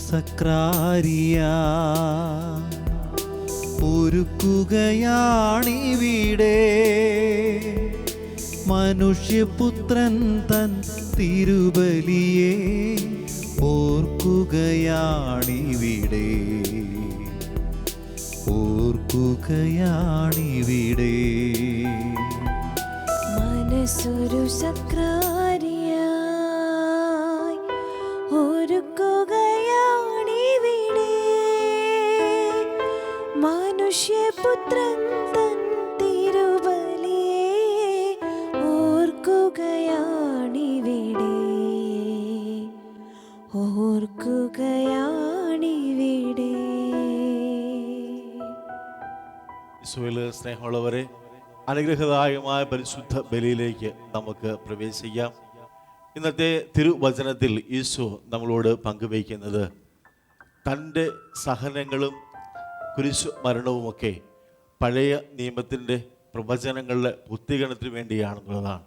സക്രാരിയ ഒരുക്കുകയാണിവിടെ മനുഷ്യപുത്രൻ തൻ തിരുബലിയെ ഓർക്കുകയാണിവിടെ ഓർക്കുകയാണിവിടെ. മനസ്സൊരു സക്രാരിയായി ഒരുക്കുകയാണിവിടെ മനുഷ്യപുത്രൻ തൻ തിരുബലിയെ ഓർക്കുകയാണിവിടെ ഓർക്കുകയാണിവിടെ. ഈശോയിൽ സ്നേഹമുള്ളവരെ, അനുഗ്രഹദായകമായ പരിശുദ്ധ ബലിയിലേക്ക് നമുക്ക് പ്രവേശിക്കാം. ഇന്നത്തെ തിരുവചനത്തിൽ ഈശോ നമ്മളോട് പങ്കുവയ്ക്കുന്നത് തൻ്റെ സഹനങ്ങളും കുരിശു മരണവുമൊക്കെ പഴയ നിയമത്തിൻ്റെ പ്രവചനങ്ങളുടെ പൂർത്തീകരണത്തിന് വേണ്ടിയാണെന്നുള്ളതാണ്.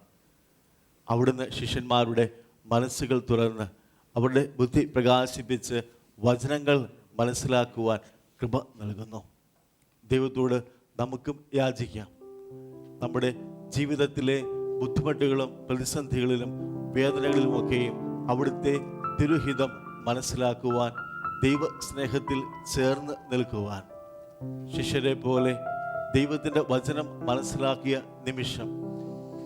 അവിടുന്ന് ശിഷ്യന്മാരുടെ മനസ്സുകൾ തുറന്ന് അവരുടെ ബുദ്ധി പ്രകാശിപ്പിച്ച് വചനങ്ങൾ മനസ്സിലാക്കുവാൻ കൃപ നൽകുന്നു. ദൈവത്തോട് നമുക്കും യാചിക്കാം. നമ്മുടെ ജീവിതത്തിലെ ബുദ്ധിമുട്ടുകളും പ്രതിസന്ധികളിലും വേദനകളിലുമൊക്കെയും അവിടുത്തെ തിരുഹിതം മനസ്സിലാക്കുവാൻ, ദൈവ സ്നേഹത്തിൽ ചേർന്ന് നിൽക്കുവാൻ. ശിഷ്യരെ പോലെ ദൈവത്തിൻ്റെ വചനം മനസ്സിലാക്കിയ നിമിഷം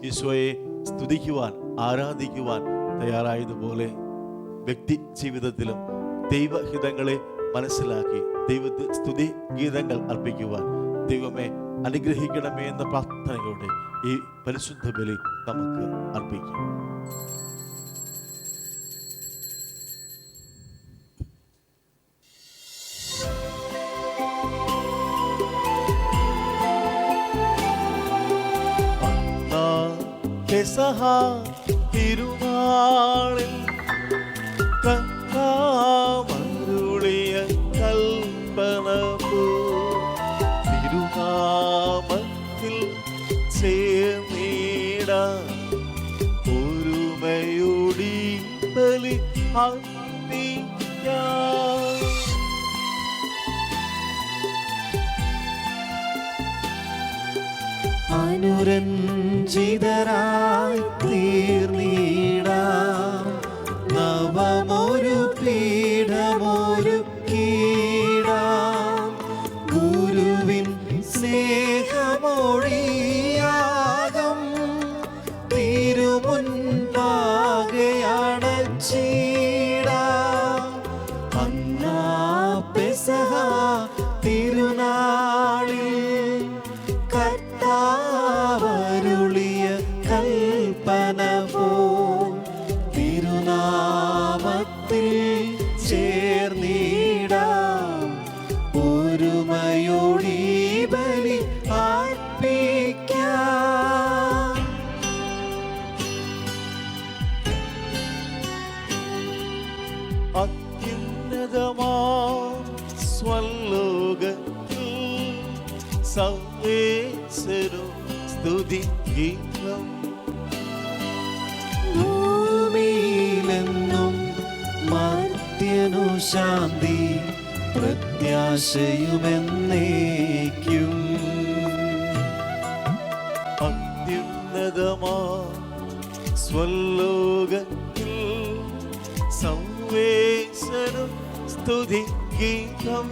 ഈശോയെ സ്തുതിക്കുവാൻ, ആരാധിക്കുവാൻ തയ്യാറായതുപോലെ വ്യക്തി ജീവിതത്തിലും ദൈവഹിതങ്ങളെ മനസ്സിലാക്കി ദൈവത്തെ സ്തുതി ഗീതങ്ങൾ അർപ്പിക്കുവാൻ ദൈവമേ അനുഗ്രഹിക്കണമേ എന്ന പ്രാർത്ഥനയോടെ ഈ പരിശുദ്ധ ബലി നമുക്ക് അർപ്പിക്കാം. പെസഹ തിരുനാളിൽ കർത്താവരുളിയ കൽപ്പന തിരുനാമത്തിൽ ചേർന്നിടാൻ ഒരുമയോടി ബലി അർപ്പിക്കാം. അനുരഞ്ജിതരായി തീർന്നിടാം നവമൊരു പീഠമൊരുക്കിടാം ഗുരുവിൻ സ്നേഹമൊഴിയാകം തിരുമുൻപാകെയണച്ചിടാം. അന്നാ പെസഹ തിരുനാളിൽ കർത്താവരുളിയ കൽപ്പന പോൽ തിരുനാമത്തിൽ ചേർന്നിടാം ഒരുമയോടി ബലി അർപ്പിക്കാം. അത്യുന്നതമാം സ്വലോകത്തിൽ സർവേശ്വരൻ സ്തുതി ഗീതം ഭൂമിയിലെന്നും മർത്യനു ശാന്തി പ്രത്യാശയുമെന്നേക്കും. അത്യുന്നതമാം സ്വലോകത്തിൽ സർവേശ്വരൻ സ്തുതി ഗീതം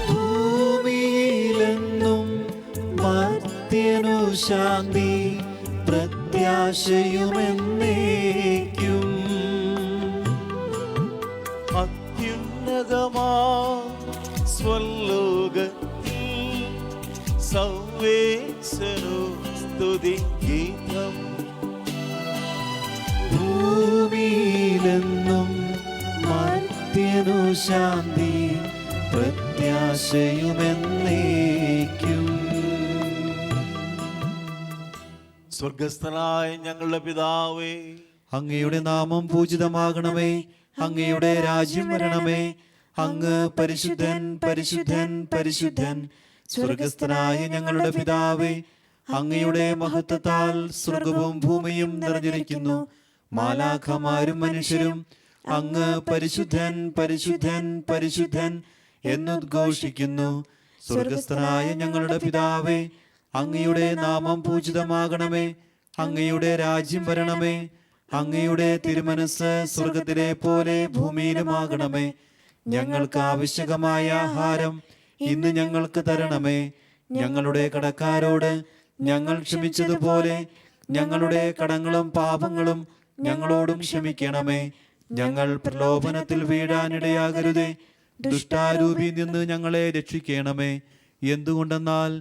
ഭൂമിയിലെന്നും മർത്യനു ശാന്തി പ്രത്യാശയുമെന്നേക്കും. അത്യുന്നതമാം സ്വലോകത്തിൽ സർവേശ്വരൻ സ്തുതി ഗീതം ഭൂമിയിലെന്നും മർത്യനു ശാന്തി പ്രത്യാശയുമെന്നേക്കും. സ്വർഗസ്ഥനായ ഞങ്ങളുടെ പിതാവേ, അങ്ങയുടെ നാമം പൂജിതമാകണമേ. അങ്ങയുടെ രാജ്യം വരണമേ. അങ്ങ് പരിശുദ്ധൻ പരിശുദ്ധൻ പരിശുദ്ധൻ. സ്വർഗസ്ഥനായ ഞങ്ങളുടെ പിതാവേ, അങ്ങയുടെ മഹത്വത്താൽ സ്വർഗവും ഭൂമിയും നിറഞ്ഞിരിക്കുന്നു. മാലാഖമാരും മനുഷ്യരും അങ്ങ് പരിശുദ്ധൻ പരിശുദ്ധൻ പരിശുദ്ധൻ എന്നുദ്ഘോഷിക്കുന്നു. സ്വർഗസ്ഥനായ ഞങ്ങളുടെ പിതാവേ, അങ്ങയുടെ നാമം പൂജിതമാകണമേ. അങ്ങയുടെ രാജ്യം വരണമേ. അങ്ങയുടെ തിരുമനസ് സ്വർഗത്തിലെ പോലെ ഭൂമിയിലുമാകണമേ. ഞങ്ങൾക്ക് ആവശ്യകമായ ആഹാരം ഇന്ന് ഞങ്ങൾക്ക് തരണമേ. ഞങ്ങളുടെ കടക്കാരോട് ഞങ്ങൾ ക്ഷമിച്ചതുപോലെ ഞങ്ങളുടെ കടങ്ങളും പാപങ്ങളും ഞങ്ങളോടും ക്ഷമിക്കണമേ. ഞങ്ങൾ പ്രലോഭനത്തിൽ വീഴാനിടയാകരുതേ. ദുഷ്ടാരൂപിയിൽ നിന്ന് ഞങ്ങളെ രക്ഷിക്കണമേ. എന്തുകൊണ്ടെന്നാൽ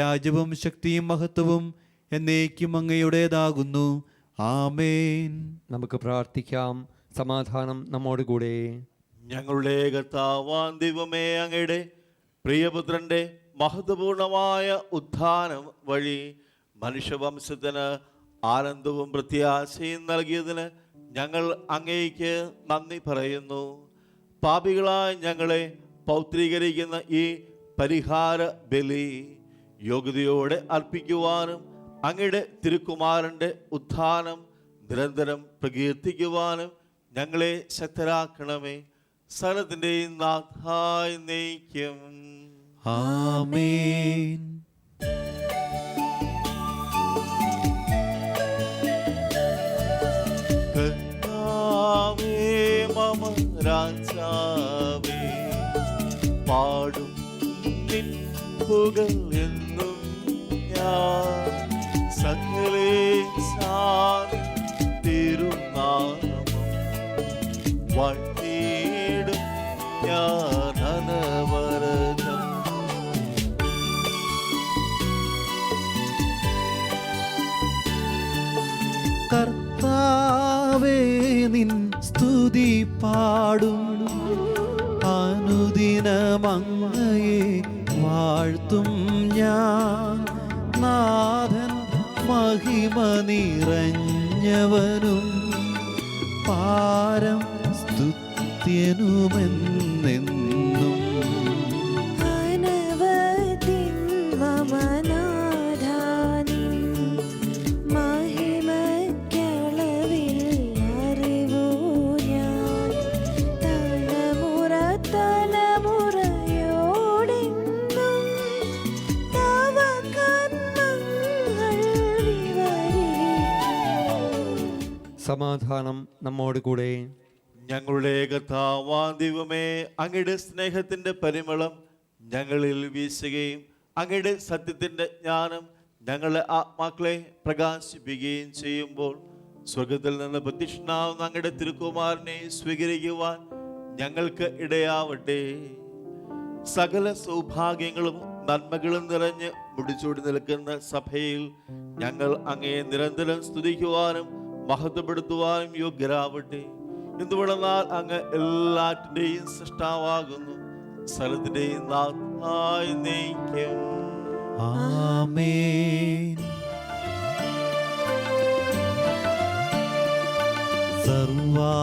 രാജ്യവും ശക്തിയും മഹത്വവും എന്നേക്കും അങ്ങയുടേതാകുന്നു. ആമേൻ. നമുക്ക് പ്രാർത്ഥിക്കാം. സമാധാനം നമ്മോടുകൂടെ. ഞങ്ങളുടെ കർത്താവാം ദൈവമേ, അങ്ങയുടെ പ്രിയപുത്രന്റെ മഹത്വപൂർണമായ ഉത്ഥാനം വഴി മനുഷ്യവംശത്തിന് ആനന്ദവും പ്രത്യാശയും നൽകിയതിന് ഞങ്ങൾ അങ്ങേക്ക് നന്ദി പറയുന്നു. പാപികളായ ഞങ്ങളെ പൗത്രീകരിക്കുന്ന ഈ പരിഹാര ബലി യോഗ്യതയോടെ അർപ്പിക്കുവാനും അങ്ങയുടെ തിരുക്കുമാരൻ്റെ ഉത്ഥാനം നിരന്തരം പ്രകീർത്തിക്കുവാനും ഞങ്ങളെ ശക്തരാക്കണമേ. സകലത്തിൻ്റെയും നാഥായി നയിക്കും. ആമേൻ. കർത്താവേ മമ രാജാവേ, പാടും നിൻ പുകൾ എന്നും ഞാൻ. സകലേശാൻ തിരുനാമം വാഴ്ത്തിയിടും ഞാൻ അനവരതം. കർത്താവേ, നിൻ സ്തുതി പാടും. അനുദിനമങ്ങയെ വാഴ്ത്തും ഞാൻ. നാഥൻ മഹിമ നിറഞ്ഞവനും പാരം സ്തുത്യനുമെന്നെന്നും. അനവധിം മമ നാഥാനിൻ മഹിമയ്ക്കളവിൽ അറിവു ഞാൻ. തലമുറ തലമുറയോടെന്നും തവ കർമ്മങ്ങൾ വിവരിക്കും. സമാധാനം നമ്മോടുകൂടെ. ഞങ്ങളുടെ കർത്താവാം ദൈവമേ, അങ്ങയുടെ സ്നേഹത്തിൻ്റെ പരിമളം ഞങ്ങളിൽ വീശുകയും അങ്ങയുടെ സത്യത്തിൻ്റെ ജ്ഞാനം ഞങ്ങളുടെ ആത്മാക്കളെ പ്രകാശിപ്പിക്കുകയും ചെയ്യുമ്പോൾ സ്വർഗത്തിൽ നിന്ന് പ്രത്യക്ഷനാവുന്ന അങ്ങയുടെ തിരുക്കുമാരനെ സ്വീകരിക്കുവാൻ ഞങ്ങൾക്ക് ഇടയാവട്ടെ. സകല സൗഭാഗ്യങ്ങളും നന്മകളും നിറഞ്ഞ് മുടിച്ചൂടി നിൽക്കുന്ന സഭയിൽ ഞങ്ങൾ അങ്ങയെ നിരന്തരം സ്തുതിക്കുവാനും മഹത്വപ്പെടുത്തുവാനും യോഗ്യരാവട്ടെ. എന്തുകൊണ്ടെന്നാൽ അങ്ങ് എല്ലാറ്റിൻ്റെയും സൃഷ്ടാവാകുന്നു. സ്ഥലത്തിൻ്റെയും നാഥായി നയിക്കും. ആമേൻ.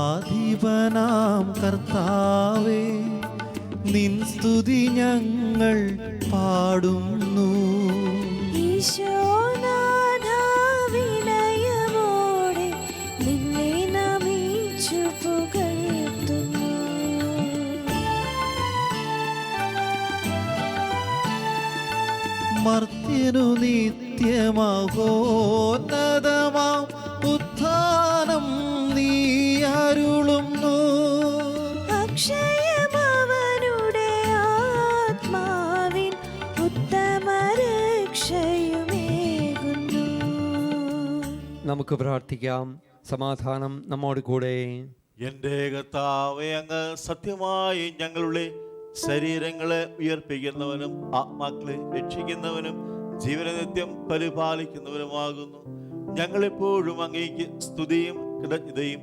സർവാധിപനാം കർത്താവേ, നിൻ സ്തുതി ഞങ്ങൾ പാടുന്നു. ഈശോനാഥ വിനയമോടെ നിന്നെ നമിച്ചു പുകഴ്ത്തുന്നു. മർത്യനു നിത്യമഹോന്നതമാം ഉത്ഥാനം നീ അരുളുന്നു. അക്ഷയമവനുടെ ആത്മാവിൻ ഉത്തമ രക്ഷയുമേകുന്നു. നമുക്ക് പ്രാർത്ഥിക്കാം. സമാധാനം നമ്മോടുകൂടെ. എൻ്റെ കർത്താവേ, അങ്ങ് സത്യമായി ഞങ്ങളുടെ ശരീരങ്ങളെ ഉയർപ്പിക്കുന്നവനും ആത്മാക്കളെ രക്ഷിക്കുന്നവനും ജീവനെ നിത്യം പരിപാലിക്കുന്നവനുമാകുന്നു. ഞങ്ങളെപ്പോഴും അങ്ങേക്ക് സ്തുതിയും കൃതജ്ഞതയും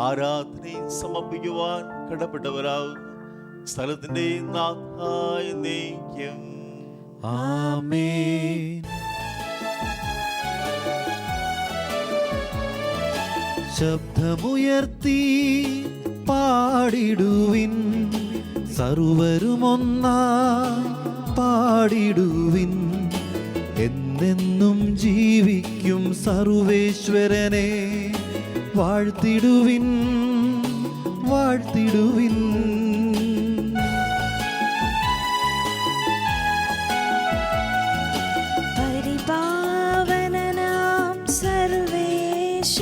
ആരാധനയും സമർപ്പിക്കുവാൻ കടപ്പെട്ടവരാകുന്നു. സ്ഥലത്തിൻ്റെയും നാഥായി നയിക്കും. ആമേൻ. ശബ്ദമുയർത്തി പാടിടുവിൻ, സർവരുമൊന്നായി പാടിടുവിൻ. എന്നെന്നും ജീവിക്കും സർവേശ്വരനെ വാഴ്ത്തിടുവിൻ, വാഴ്ത്തിടുവിൻ. പരിപാവനനാം സർവേശ,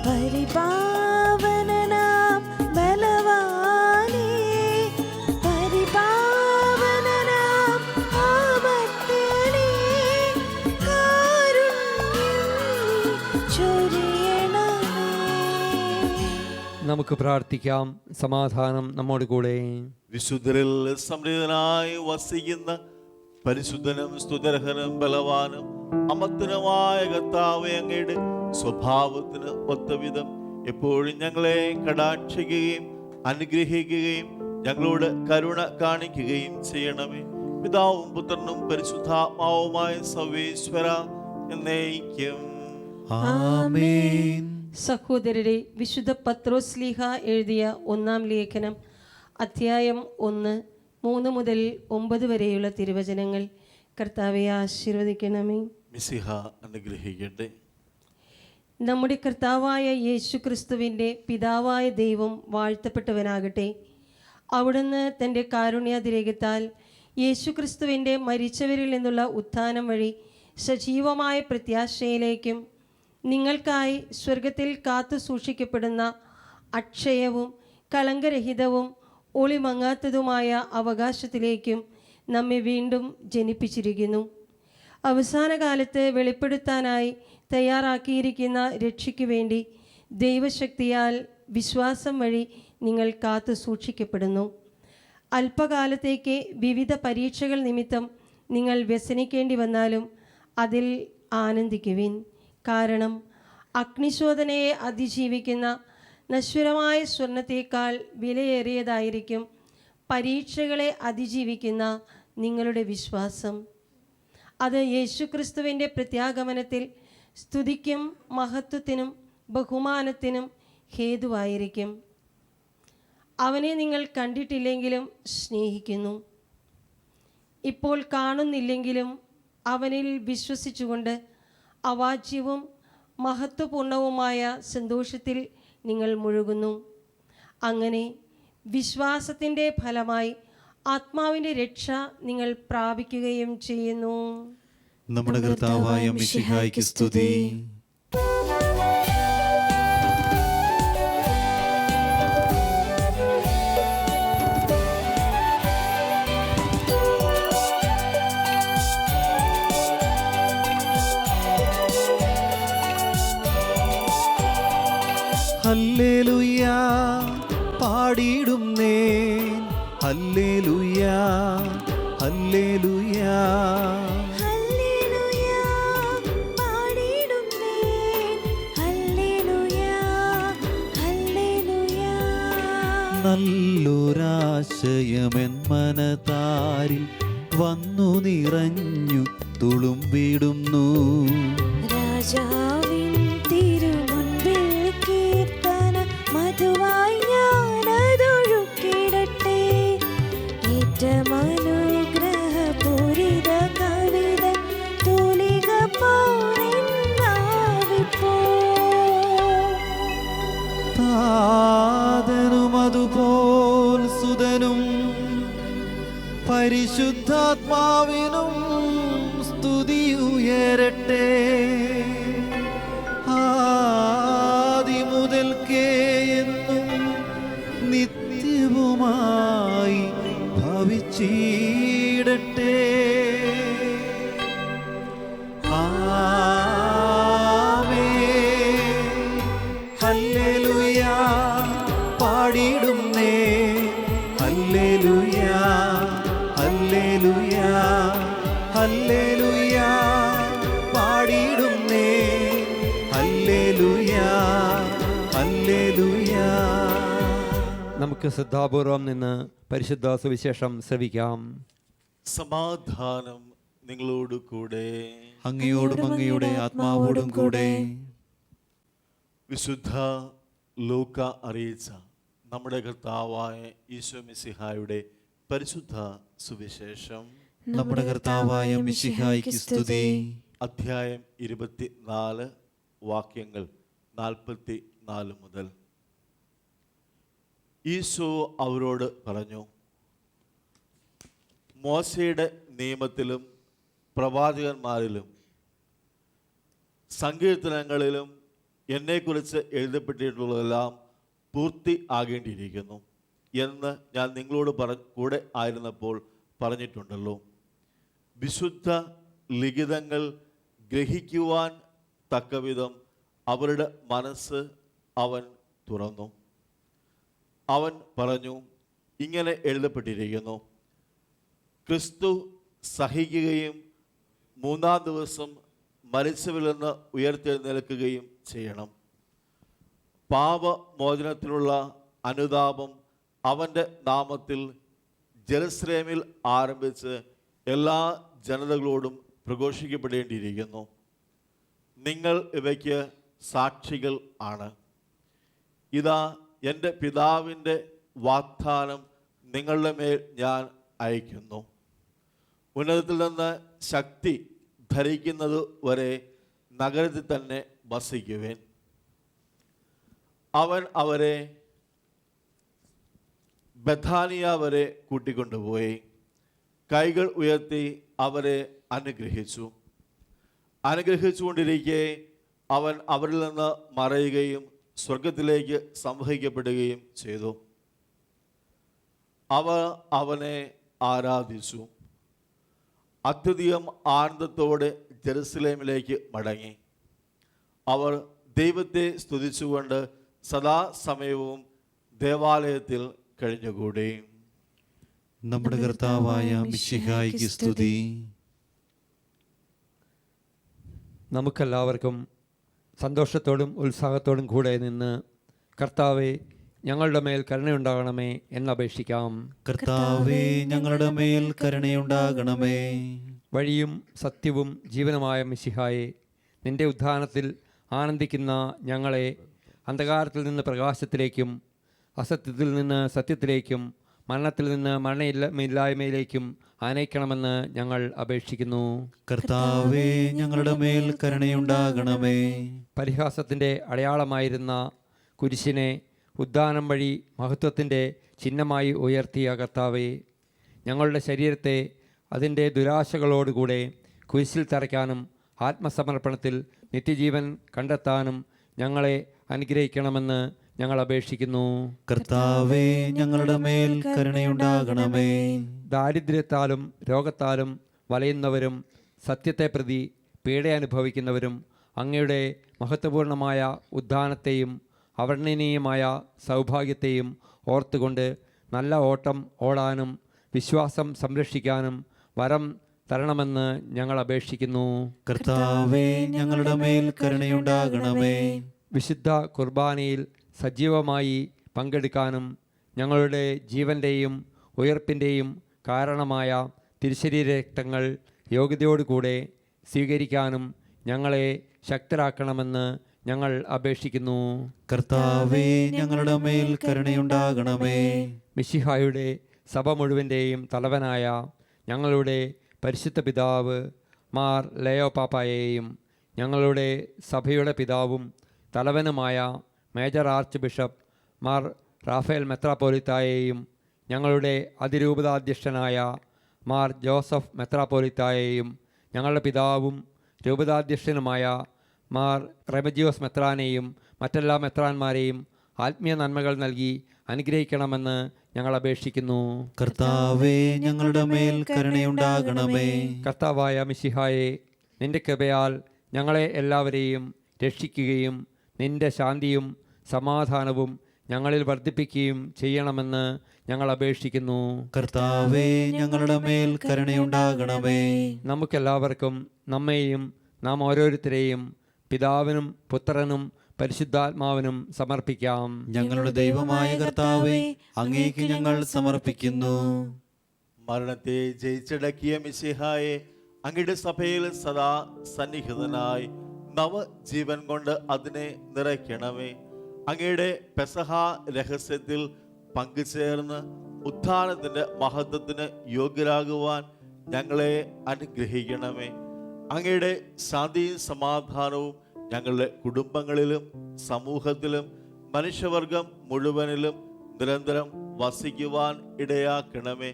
പരിപാവനനാം ബലവാനേ, പരിപാവനനാം അമർത്യനേ, കാരുണ്യം ചൊരിയണമേ. നമുക്ക് പ്രാർത്ഥിക്കാം. സമാധാനം നമ്മോട് കൂടെ. വിശുദ്ധരിൽ സമൃദ്ധനായി വസിക്കുന്ന പരിശുദ്ധനും സ്തുതർഹനും ബലവാനും അമർത്തനുമായ കർത്താവേ, അങ്ങയുടെ സ്വഭാവത്തിന് ഒത്തവിധം എപ്പോഴും ഞങ്ങളെ കടാക്ഷിക്കുകയും അനുഗ്രഹിക്കുകയും ഞങ്ങളോട് കരുണ കാണിക്കുകയും ചെയ്യണമേ. പിതാവും പുത്രനും പരിശുദ്ധാത്മാവുമായ സർവേശ്വര എന്നേക്കും. ആമേൻ. സഹോദരരെ, വിശുദ്ധ പത്രോസ്ലീഹ എഴുതിയ 1-ാം ലേഖനം അധ്യായം 1 3 മുതൽ 9 വരെയുള്ള തിരുവചനങ്ങൾ. കർത്താവെ ആശീർവദിക്കണമേ. മിശിഹ അനുഗ്രഹിക്കട്ടെ. നമ്മുടെ കർത്താവായ യേശു ക്രിസ്തുവിൻ്റെ പിതാവായ ദൈവം വാഴ്ത്തപ്പെട്ടവനാകട്ടെ. അവിടുന്ന് തൻ്റെ കാരുണ്യാതിരേകത്താൽ യേശു ക്രിസ്തുവിൻ്റെ മരിച്ചവരിൽ നിന്നുള്ള ഉത്ഥാനം വഴി സജീവമായ പ്രത്യാശയിലേക്കും നിങ്ങൾക്കായി സ്വർഗത്തിൽ കാത്തു സൂക്ഷിക്കപ്പെടുന്ന അക്ഷയവും കളങ്കരഹിതവും ഒളിമങ്ങാത്തതുമായ അവകാശത്തിലേക്കും നമ്മെ വീണ്ടും ജനിപ്പിച്ചിരിക്കുന്നു. അവസാന കാലത്ത് വെളിപ്പെടുത്താനായി തയ്യാറാക്കിയിരിക്കുന്ന രക്ഷയ്ക്കു വേണ്ടി ദൈവശക്തിയാൽ വിശ്വാസം വഴി നിങ്ങൾ കാത്തു സൂക്ഷിക്കപ്പെടുന്നു. അല്പകാലത്തേക്ക് വിവിധ പരീക്ഷകൾ നിമിത്തം നിങ്ങൾ വ്യസനിക്കേണ്ടി വന്നാലും അതിൽ ആനന്ദിക്കുവിൻ. കാരണം അഗ്നിശോധനയെ അതിജീവിക്കുന്ന നശ്വരമായ സ്വർണത്തേക്കാൾ വിലയേറിയതായിരിക്കും പരീക്ഷകളെ അതിജീവിക്കുന്ന നിങ്ങളുടെ വിശ്വാസം. അത് യേശുക്രിസ്തുവിൻ്റെ പ്രത്യാഗമനത്തിൽ സ്തുതിക്കും മഹത്വത്തിനും ബഹുമാനത്തിനും ഹേതുവായിരിക്കും. അവനെ നിങ്ങൾ കണ്ടിട്ടില്ലെങ്കിലും സ്നേഹിക്കുന്നു. ഇപ്പോൾ കാണുന്നില്ലെങ്കിലും അവനിൽ വിശ്വസിച്ചുകൊണ്ട് അവാച്യവും മഹത്വപൂർണവുമായ സന്തോഷത്തിൽ നിങ്ങൾ മുഴുകുന്നു. അങ്ങനെ വിശ്വാസത്തിൻ്റെ ഫലമായി ആത്മാവിൻ്റെ രക്ഷ നിങ്ങൾ പ്രാപിക്കുകയും ചെയ്യുന്നു. നമ്മുടെ കർത്താവായ മിശിഹായ്ക്ക് സ്തുതി. ഹല്ലേലൂയാ പാടിയിടുന്നേൻ, ഹല്ലേലൂയാ ഹല്ലേലൂയാ. ഹല്ലേലൂയാ പാടിടുന്നേൻ, ഹല്ലേലൂയാ ഹല്ലേലൂയാ. നല്ലൊരാശയമെൻ മനതാരിൽ വന്നു നിറഞ്ഞു തുളുമ്പിടുന്നു. രാജാവിൻ തിരുമുൻപിൽ കീർത്തന മധുവായി ഞാനതൊഴുക്കിടട്ടെ. ഏറ്റമനുഗ്രഹപൂരിത കവിത തൂലിക പൗർണ്ണാവിപ്പോ. താതനും അതുപോൽ സുതനും പരിശുദ്ധാത്മാവിനും സ്തുതി ഉയരട്ടെ. ആദിമുതൽക്കേ എന്നും നിത്യവുമായി ഭവിച്ചിടട്ടെ. ആമേൻ. ഹല്ലേലൂയാ പാടിടുന്നേ, ഹല്ലേലൂയാ ഹല്ലേലൂയാ ഹല്ലേലൂയാ പാടിടുന്നേ, ഹല്ലേലൂയാ ഹല്ലേലൂയാ. നമുക്ക് ശ്രദ്ധാപൂർവം നിന്ന് പരിശുദ്ധ സുവിശേഷം ശ്രവിക്കാം. സമാധാനം നിങ്ങളോട് കൂടെ. അങ്ങയോടും അങ്ങയുടെ ആത്മാവോടും കൂടെ. വിശുദ്ധ ലൂക്ക അറിയിച്ച നമ്മുടെ കർത്താവായ ഈശോ മിശിഹായുടെ പരിശുദ്ധ സുവിശേഷം. നമ്മുടെ കർത്താവായ മിശിഹായ്ക്ക് സ്തുതി. അധ്യായം 24 വാക്യങ്ങൾ 44 മുതൽ. ഈശോ അവരോട് പറഞ്ഞു, മോശയുടെ നിയമത്തിലും പ്രവാചകന്മാരിലും സങ്കീർത്തനങ്ങളിലും എന്നെക്കുറിച്ച് എഴുതപ്പെട്ടിട്ടുള്ളതെല്ലാം പൂർത്തി ആകേണ്ടിയിരിക്കുന്നു എന്ന് ഞാൻ നിങ്ങളോട് കൂടെ ആയിരുന്നപ്പോൾ പറഞ്ഞിട്ടുണ്ടല്ലോ. വിശുദ്ധ ലിഖിതങ്ങൾ ഗ്രഹിക്കുവാൻ തക്കവിധം അവരുടെ മനസ്സ് അവൻ തുറന്നു. അവൻ പറഞ്ഞു, ഇങ്ങനെ എഴുതപ്പെട്ടിരിക്കുന്നു, ക്രിസ്തു സഹിക്കുകയും 3-ാം ദിവസം മരിച്ചവരിൽ നിന്ന് ഉയർത്തെഴുന്നേൽക്കുകയും ചെയ്യണം. പാപമോചനത്തിനുള്ള അനുതാപം അവൻ്റെ നാമത്തിൽ ജെറുസലേമിൽ ആരംഭിച്ച് എല്ലാ ജനതകളോടും പ്രഘോഷിക്കപ്പെടേണ്ടിയിരിക്കുന്നു. നിങ്ങൾ ഇവയ്ക്ക് സാക്ഷികൾ ആണ്. ഇതാ എൻ്റെ പിതാവിൻ്റെ വാഗ്ദാനം നിങ്ങളുടെ മേൽ ഞാൻ അയക്കുന്നു. ഉന്നതത്തിൽ നിന്ന് ശക്തി ധരിക്കുന്നത് വരെ നഗരത്തിൽ തന്നെ വസിക്കുവേൻ. അവൻ അവരെ ബഥാനിയ വരെ കൂട്ടിക്കൊണ്ടുപോയി കൈകൾ ഉയർത്തി അവരെ അനുഗ്രഹിച്ചുകൊണ്ടിരിക്കെ അവൻ അവരിൽ നിന്ന് മറയുകയും സ്വർഗത്തിലേക്ക് സംവഹിക്കപ്പെടുകയും ചെയ്തു. അവർ അവനെ ആരാധിച്ചു. അത്യധികം ആനന്ദത്തോടെ ജെറുസലേമിലേക്ക് മടങ്ങി. അവർ ദൈവത്തെ സ്തുതിച്ചുകൊണ്ട് സദാസമയവും ദേവാലയത്തിൽ കഴിഞ്ഞുകൂടി. നമ്മുടെ കർത്താവായ മിശിഹായിക്ക് സ്തുതി. നമുക്കെല്ലാവർക്കും സന്തോഷത്തോടും ഉത്സാഹത്തോടും കൂടെ നിന്ന് കർത്താവെ ഞങ്ങളുടെ മേൽ കരുണയുണ്ടാകണമേ എന്നപേക്ഷിക്കാം. കർത്താവേ, ഞങ്ങളുടെ മേൽ കരുണയുണ്ടാകണമേ. വഴിയും സത്യവും ജീവനുമായ മിശിഹായെ, നിന്റെ ഉദ്ധാനത്തിൽ ആനന്ദിക്കുന്ന ഞങ്ങളെ അന്ധകാരത്തിൽ നിന്ന് പ്രകാശത്തിലേക്കും അസത്യത്തിൽ നിന്ന് സത്യത്തിലേക്കും മരണത്തിൽ നിന്ന് മരണമില്ലായ്മയിലേക്കും ആനയിക്കണമെന്ന് ഞങ്ങൾ അപേക്ഷിക്കുന്നു. കർത്താവേ, ഞങ്ങളുടെ മേൽ കരുണയുണ്ടാകണമേ. പരിഹാസത്തിൻ്റെ അടയാളമായിരുന്ന കുരിശിനെ ഉദ്ധാനം വഴി മഹത്വത്തിൻ്റെ ചിഹ്നമായി ഉയർത്തിയ കർത്താവേ, ഞങ്ങളുടെ ശരീരത്തെ അതിൻ്റെ ദുരാശകളോടുകൂടെ കുരിശിൽ തറയ്ക്കാനും ആത്മസമർപ്പണത്തിൽ നിത്യജീവൻ കണ്ടെത്താനും ഞങ്ങളെ അനുഗ്രഹിക്കണമെന്ന് ഞങ്ങൾ അപേക്ഷിക്കുന്നു. കർത്താവേ, ഞങ്ങളുടെ മേൽ കരുണയുണ്ടാകണമേ. ദാരിദ്ര്യത്താലും രോഗത്താലും വലയുന്നവരും സത്യത്തെ പ്രതി പീഡ അനുഭവിക്കുന്നവരും അങ്ങയുടെ മഹത്വപൂർണമായ ഉദ്ധാനത്തെയും അവർണ്ണനീയമായ സൗഭാഗ്യത്തെയും ഓർത്തുകൊണ്ട് നല്ല ഓട്ടം ഓടാനും വിശ്വാസം സംരക്ഷിക്കാനും വരം തരണമെന്ന് ഞങ്ങൾ അപേക്ഷിക്കുന്നു. കർത്താവേ, ഞങ്ങളുടെ മേൽ കരുണയുണ്ടാകണമേ. വിശുദ്ധ കുർബാനയിൽ സജീവമായി പങ്കെടുക്കാനും ഞങ്ങളുടെ ജീവൻ്റെയും ഉയർപ്പിൻ്റെയും കാരണമായ തിരുശരീര രക്തങ്ങൾ യോഗ്യതയോടുകൂടെ സ്വീകരിക്കാനും ഞങ്ങളെ ശക്തരാക്കണമെന്ന് ഞങ്ങൾ അപേക്ഷിക്കുന്നു. കർത്താവേ, ഞങ്ങളുടെ മേൽ കരുണയുണ്ടാകണമേ. മിശിഹായുടെ സഭ മുഴുവൻ്റെയും തലവനായ ഞങ്ങളുടെ പരിശുദ്ധ പിതാവ് മാർ ലയോ പാപ്പായെയും ഞങ്ങളുടെ സഭയുടെ പിതാവും തലവനുമായ major archbishop Mar Raphael മെത്രാപ്പോലിത്തായെയും ഞങ്ങളുടെ അതിരൂപതാധ്യക്ഷനായ മാർ ജോസഫ് മെത്രാപ്പോലിത്തായെയും ഞങ്ങളുടെ പിതാവും രൂപതാധ്യക്ഷനുമായ മാർ റെമജിയോസ് മെത്രാനെയും മറ്റെല്ലാ മെത്രാന്മാരെയും ആത്മീയ നന്മകൾ നൽകി അനുഗ്രഹിക്കണമെന്ന് ഞങ്ങൾ അപേക്ഷിക്കുന്നു. കർത്താവേ, ഞങ്ങളുടെ മേൽ കരുണയുണ്ടാകണമേ. കർത്താവായ മിശിഹായെ, നിന്റെ കൃപയാൽ ഞങ്ങളെ എല്ലാവരെയും രക്ഷിക്കുകയും നിന്റെ ശാന്തിയും സമാധാനവും ഞങ്ങളിൽ വർദ്ധിപ്പിക്കുകയും ചെയ്യണമെന്ന് ഞങ്ങൾ അപേക്ഷിക്കുന്നു. കർത്താവേ, ഞങ്ങളുടെ മേൽ കരുണയുണ്ടാകണമേ. നമുക്കെല്ലാവർക്കും നമ്മെയും നാം ഓരോരുത്തരെയും പിതാവിനും പുത്രനും പരിശുദ്ധാത്മാവിനും സമർപ്പിക്കാം. ഞങ്ങളുടെ ദൈവമായ കർത്താവേ, അങ്ങേക്ക് ഞങ്ങൾ സമർപ്പിക്കുന്നു. മരണത്തെ ജയിച്ചടക്കിയ മിശിഹായെ, അങ്ങയുടെ സഭയിൽ സദാ സന്നിഹിതനായി നവജീവൻ കൊണ്ട് അതിനെ നിറയ്ക്കണമേ. അങ്ങയുടെ പെസഹ രഹസ്യത്തിൽ പങ്കുചേർന്ന് ഉത്ഥാനത്തിൻ്റെ മഹത്വത്തിന് യോഗ്യരാകുവാൻ ഞങ്ങളെ അനുഗ്രഹിക്കണമേ. അങ്ങയുടെ ശാന്തിയും സമാധാനവും ഞങ്ങളുടെ കുടുംബങ്ങളിലും സമൂഹത്തിലും മനുഷ്യവർഗം മുഴുവനിലും നിരന്തരം വസിക്കുവാൻ ഇടയാക്കണമേ.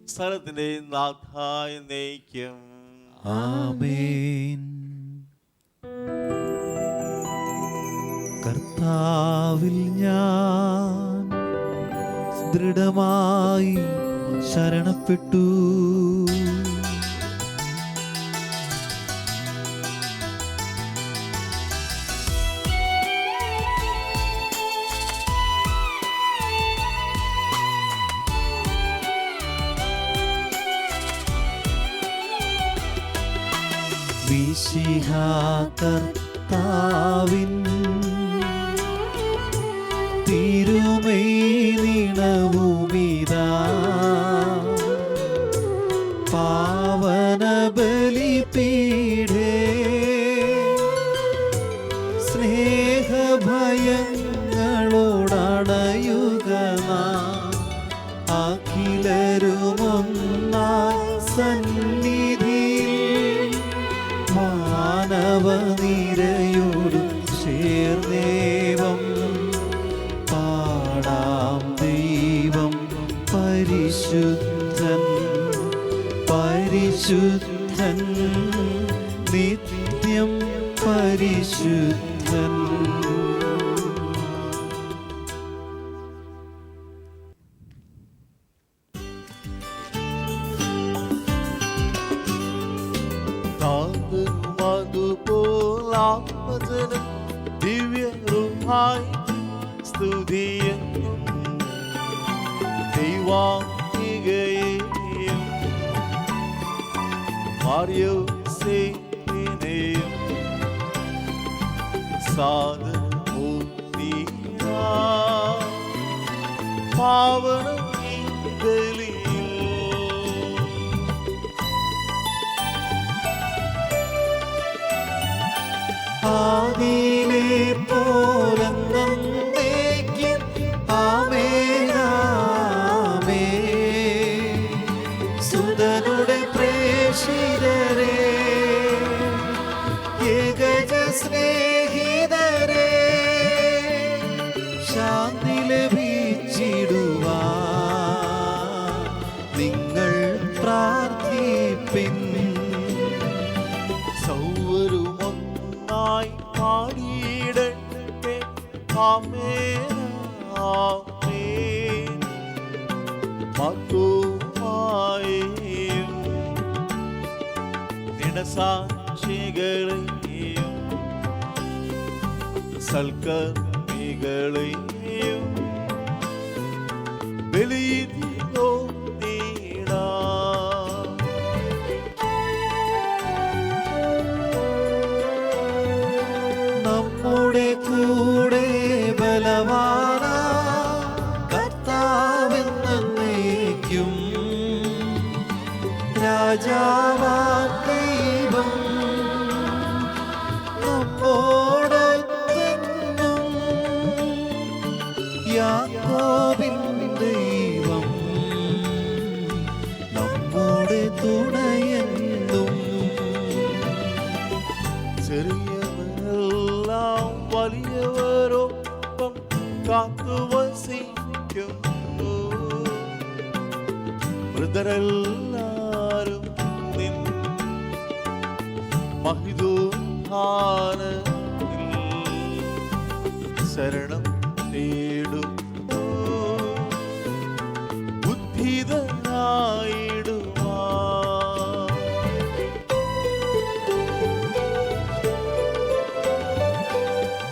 സ്ഥലത്തിന്റെ നാഥായ നയിക്കും. ആമേൻ. കർത്താവിൽ ഞാൻ ദൃഢമായി ശരണപ്പെട്ടു. മിശിഹാ കർത്താവിൻ തിരുമൈനിണവുമിതാ പാവന ബലിപീഠേ സ്നേഹഭയങ്ങളോടണയുക അഖിലരുമൊന്നായി സന്നിധിയിൽ മാനവനിരയോടു ചേർന്നേവം പാടാം ദൈവം പരിശുദ്ധൻ പരിശുദ്ധൻ നിത്യം പരിശുദ്ധൻ. അതുപോലാത്മജനം ദിവ്യരൂഹായി സ്തുതിയും ദൈവാത്മികയെയും മാർയോസേനെയും പാവന ആദിയിലെ പോലെന്നേക്കും ആമേൻ ആമേൻ. സുതനുടെ പ്രേഷിതരേ ഏകജ സ്നേഹിതരേ ശാന്തി ലഭിച്ചിടുവാൻ നിങ്ങൾ പ്രാർത്ഥിപ്പിൻ. സൗവരുമൊന്നായി പാടിയിടട്ടെ ആമേൻ ആമേൻ. മധുമായും ദിനസാക്ഷികളെയും സൽക്കർമ്മികളെയും ബലിയിലോ നമ്മുടെ കൂടെ ബലവാന കർത്താവെന്നേക്കും രാജാവാം ദൈവം നമ്മോടൊത്തെന്നും യാക്കോബിൻ ദൈവം നമ്മുടെ തുണയെന്നും. ചെറിയവരെല്ലാം വലിയവരൊപ്പം കാത്തുവസിക്കുന്നു. മൃതരെല്ലാരും നിൻ മഹിതോദ്ധാനത്തിൽ ശരണം തേടുന്നു. ബുദ്ധിതനായിടുവാ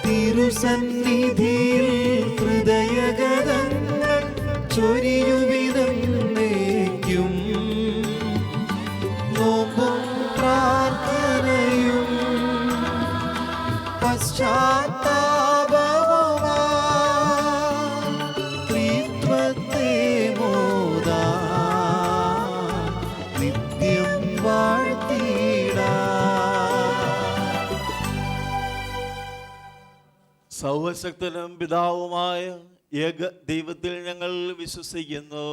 തിരുസന്നിധിയിൽ ഹൃദയഗതങ്ങൾ ചൊരിയുവിതന്നേക്കും നോമ്പും പ്രാർത്ഥനയും പശ്ചാത്താപവുമാ ത്രിത്വത്തെ മോദാ നിത്യം വാഴ്ത്തിടാ. സർവശക്തനും പിതാവുമായ ഏക ദൈവത്തിൽ ഞങ്ങൾ വിശ്വസിക്കുന്നു.